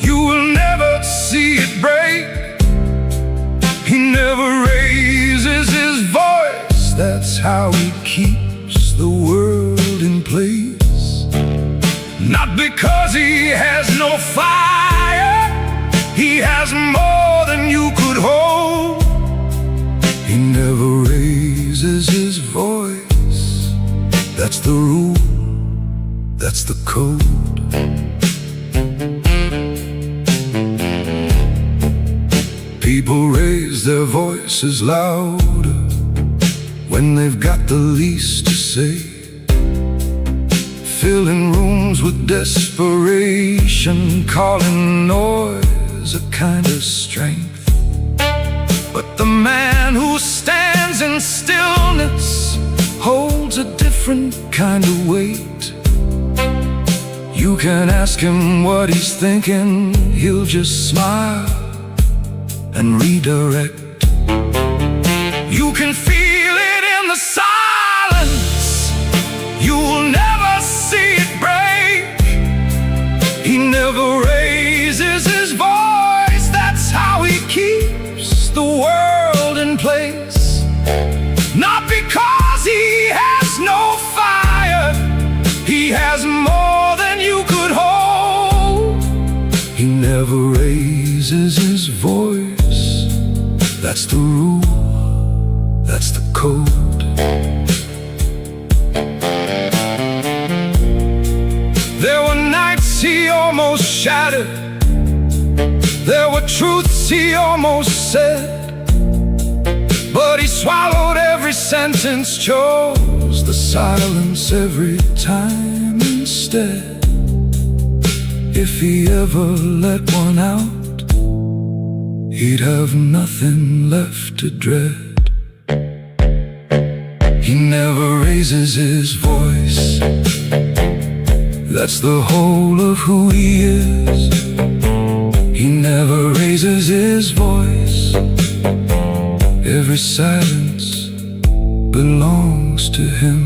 you will never see it break. He never raises his voice, that's how he keeps the world in place. Not because he has no fire, he has more than you could hold. He never raises his voice, that's the rule, that's the code. People raise their voices louder when they've got the least to say, filling rooms with desperation, calling noise a kind of strength. But the man who stands in stillness holds a different kind of weight. You can ask him what he's thinking, he'll just smile and redirect. You can feel it in the silence, you'll never see it break. He never raises his voice, that's how he keeps the world in place. Not because he has no fire, he has more than you could hold. He never raises his voice, that's the rule, that's the code. There were nights he almost shattered, there were truths he almost said, but he swallowed every sentence, chose the silence every time instead. If he ever let one out, he'd have nothing left to dread. He never raises his voice, that's the whole of who he is. He never raises his voice, every silence belongs to him.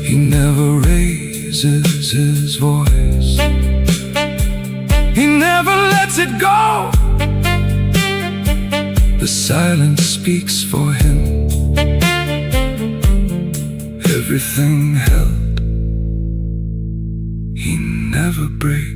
He never raises his voice, he never lets it go. The silence speaks for him, everything held, he never breaks.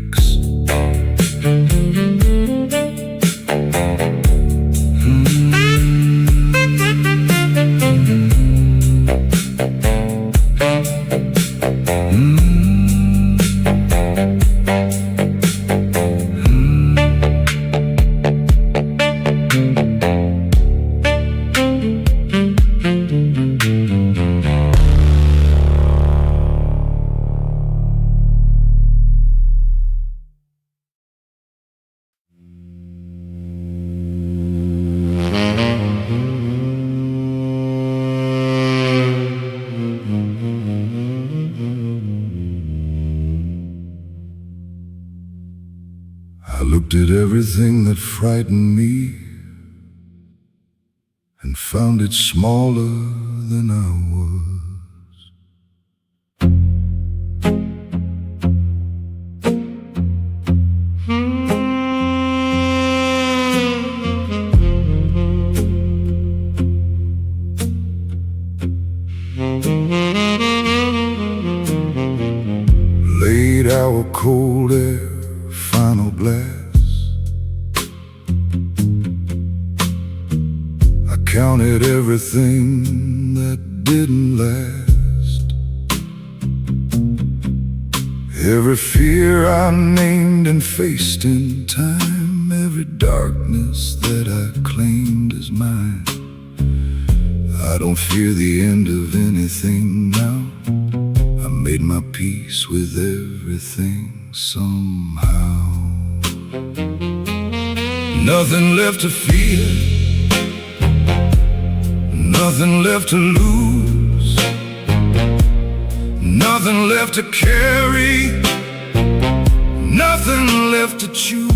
I looked at everything that frightened me and found it smaller than I was. Late hour, cold air, final blast. I counted everything that didn't last. Every fear I named and faced in time, every darkness that I claimed as mine. I don't fear the end of anything now. I made my peace with everything somehow. Nothing left to fear, nothing left to lose, nothing left to carry, nothing left to choose.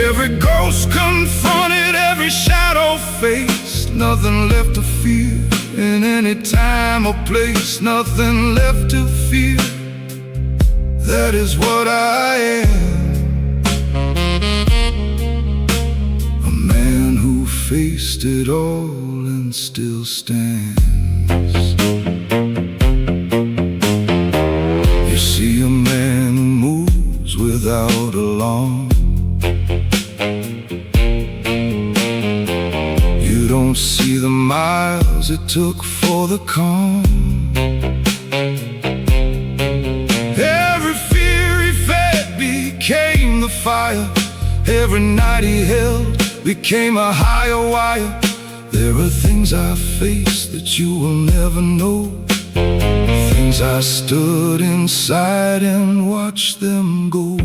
Every ghost confronted, every shadow faced, nothing left to fear in any time or place, nothing left to fear. That is what I am, a man who faced it all and still stands. You see a man who moves without alarm. You don't see the miles it took for the calm. Every fear he fed became the fire. Every night he held became a higher wire. There are things I faced that you will never know, things I stood inside and watched them go.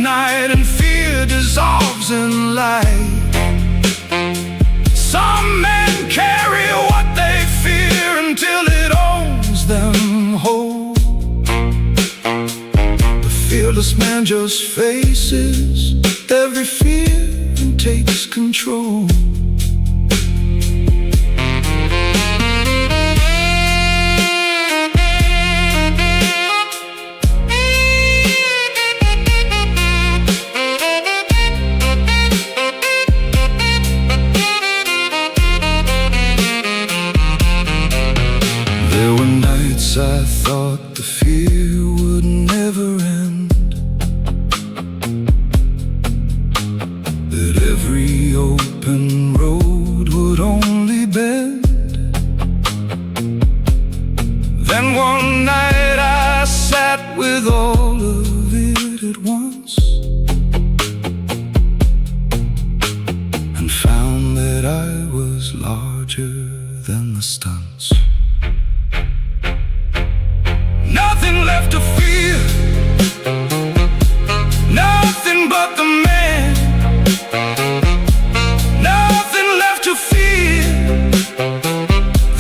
night and fear dissolves in light. Some men carry what they fear until it owns them whole. The fearless man just faces every fear and takes control. There were nights I thought the fear would never end, that every open road would only bend. Then one night I sat with all of it at once and found that I was larger than the stunts. Nothing left to fear, nothing but the man. Nothing left to fear,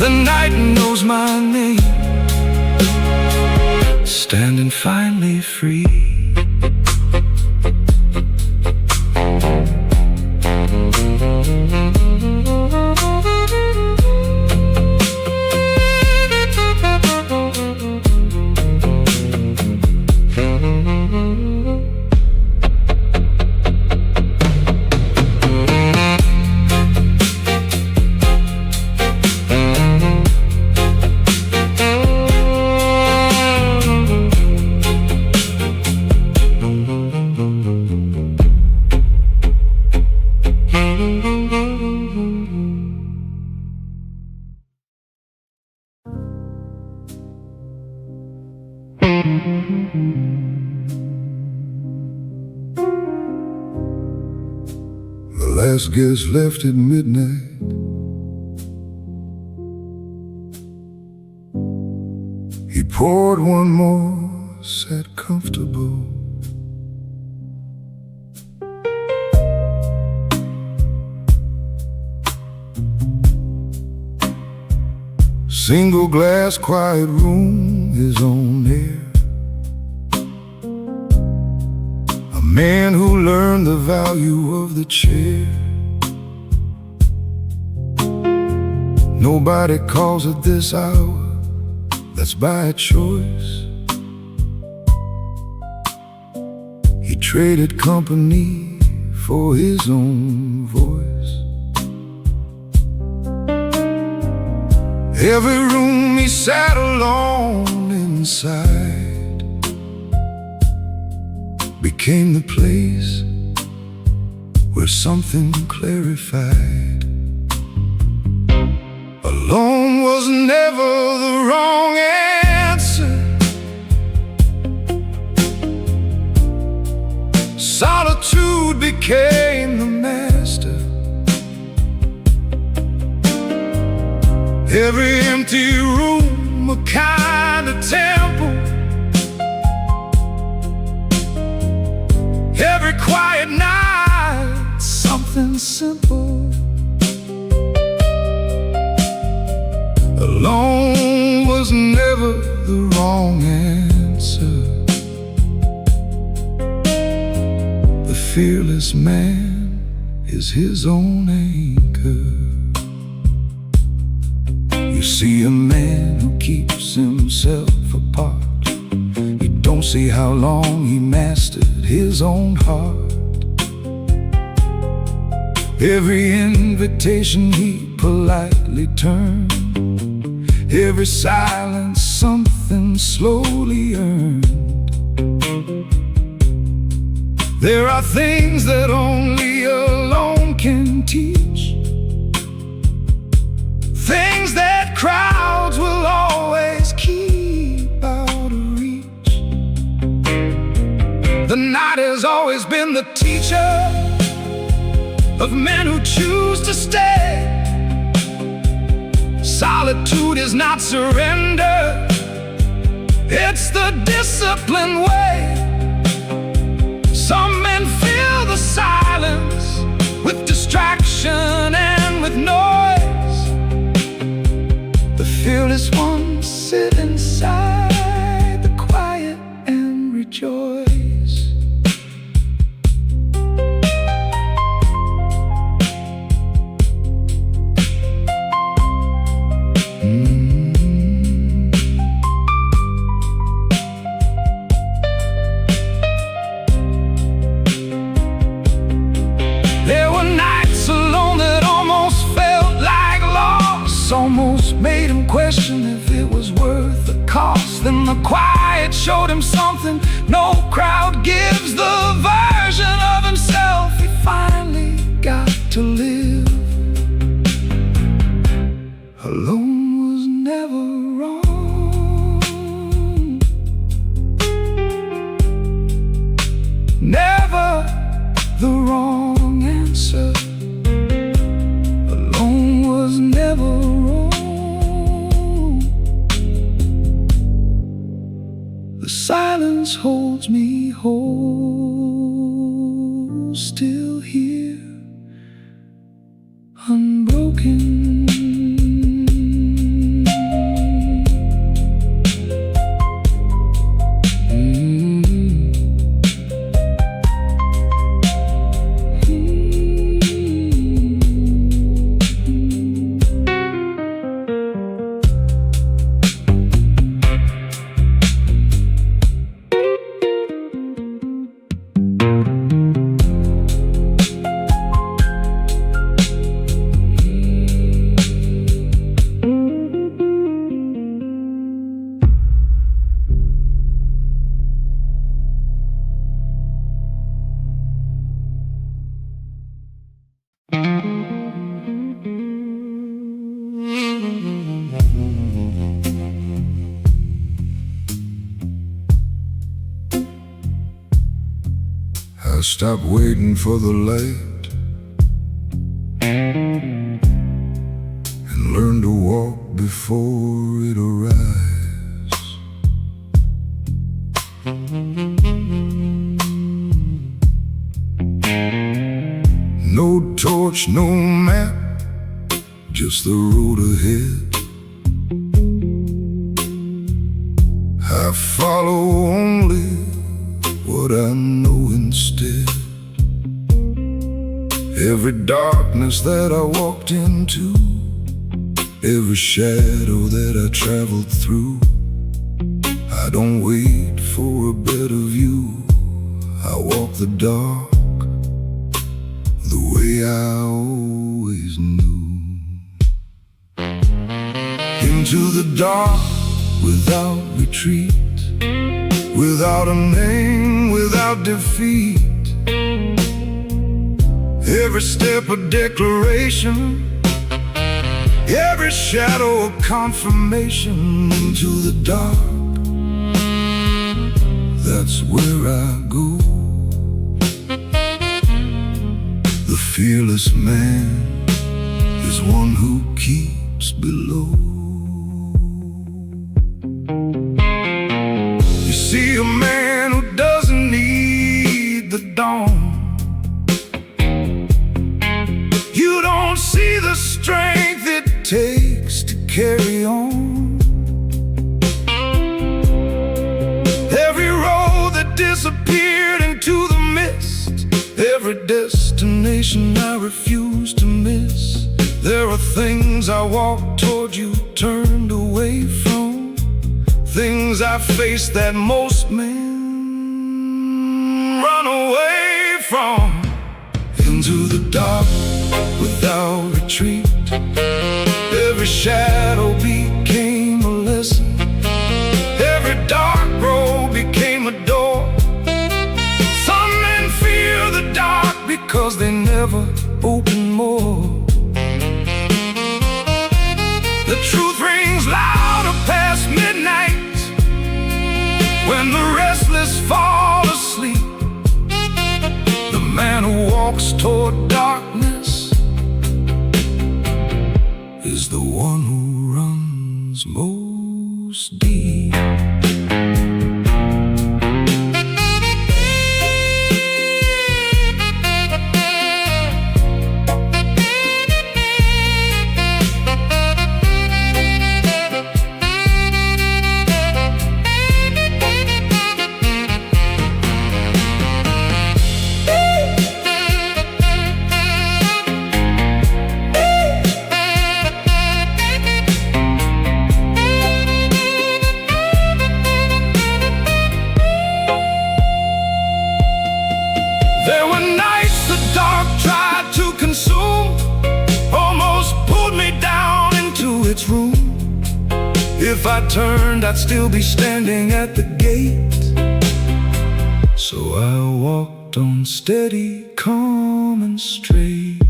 the night knows my name. Standing finally free. The last guest left at midnight. He poured one more, sat comfortable. Single glass, quiet room, his own air. A man who learned the value of the chair. Nobody calls at this hour, that's by choice. He traded company for his own voice. Every room he sat alone inside became the place where something clarified. Alone was never the wrong answer. Solitude became the master. Every empty room a kind of temple. Every quiet night something simple. Alone was never the wrong answer. The fearless man is his own anchor. You see a man who keeps himself apart. You don't see how long he mastered his own heart. Every invitation he politely turned. Every silence something slowly earned. There are things that only alone can teach. Things that crowds will always keep out of reach. The night has always been the teacher of men who choose to stay. Solitude is not surrender, it's the disciplined way. Some men fill the silence with distraction and with noise. The fearless ones sit inside the quiet and rejoice. Almost made him question if it was worth the cost. Then the quiet showed him something no crowd gives, the version of himself he finally got to live. Alone was never wrong, never the wrong answer. Alone was never wrong. The silence holds me whole, still here, unbroken. I stopped waiting for the light and learned to walk before it arrives. No torch, no map, just the road ahead. I follow only what I know instead. Every darkness that I walked into, every shadow that I traveled through, I don't wait for a better view. I walk the dark the way I always knew. Into the dark without retreat, without a name, without defeat. Every step a declaration, every shadow a confirmation. Into the dark, that's where I go. The fearless man is one who keeps below. You see a man who doesn't need the dawn. You don't see the strength it takes to carry on. Every road that disappeared into the mist, every destination I refuse to miss. There are things I walked toward you, turned away from, things I face that most men run away from. Into the dark without retreat, every shadow became a lesson, every dark road became a door. Some men fear the dark because they never open more. The truth rings louder past midnight, when the restless fall asleep. The man who walks toward darkness is the one who runs most deep. if I turned, I'd still be standing at the gate. So I walked on steady, calm and straight,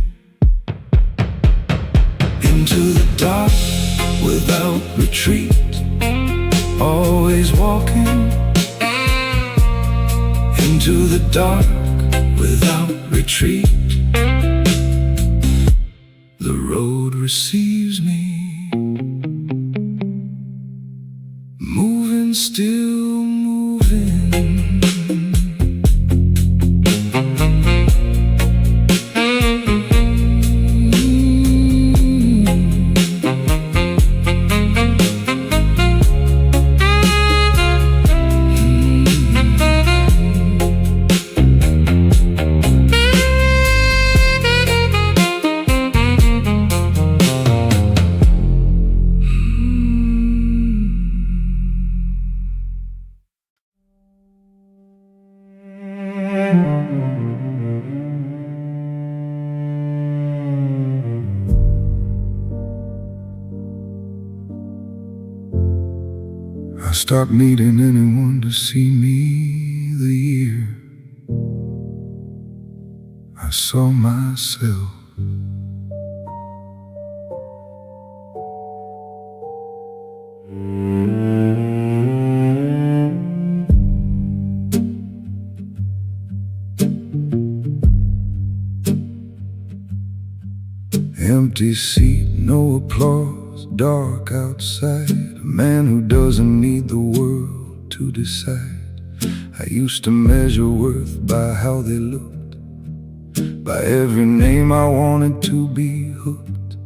into the dark without retreat, always walking. Into the dark without retreat, the road receives me, moving, still moving. I stopped needing anyone to see me the year I saw myself. Empty seat, no applause, dark outside. A man who doesn't need the world to decide. I used to measure worth by how they looked, by every name I wanted to be hooked.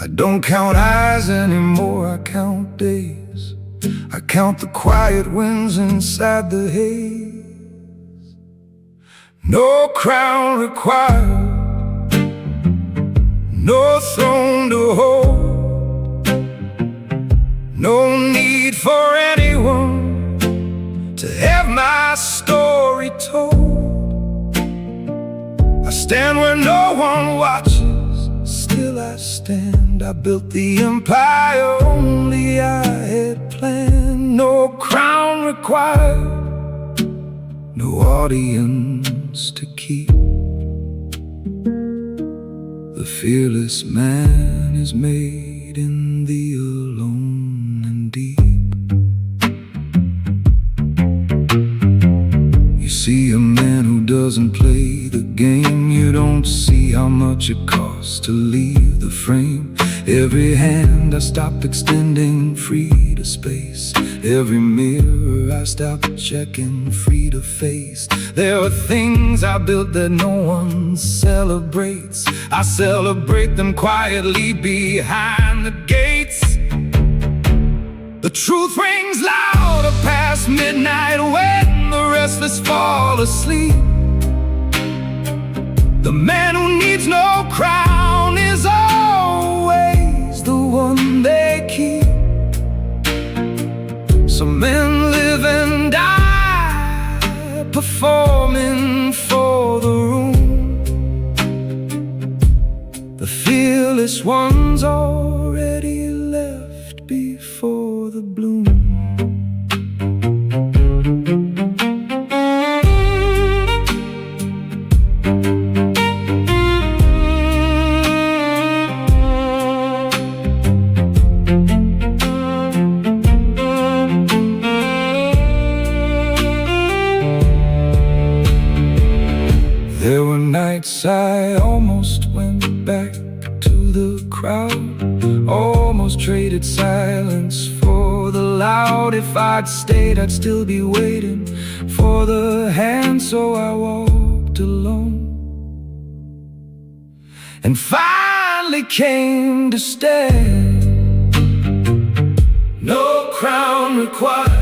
I don't count eyes anymore, I count days. I count the quiet winds inside the haze. No crown required, no throne to hold, no need for anyone to have my story told. I stand where no one watches, still I stand. I built the empire only I had planned. No crown required, no audience to keep. The fearless man is made in the alone and deep. You see a man who doesn't play the game, you don't see how much it costs to leave the frame. Every hand I stopped extending, free to space. Every mirror I stopped checking, free to face. There are things I built that no one celebrates. I celebrate them quietly behind the gates. The truth rings louder past midnight when the restless fall asleep. The man who needs no crown is always the one they keep. Some men live and die performing for the room. The fearless ones already left before the bloom. There were nights I almost went back to the crowd, almost traded silence for the loud. If I'd stayed, I'd still be waiting for the hand, so I walked alone and finally came to stand. No crown required,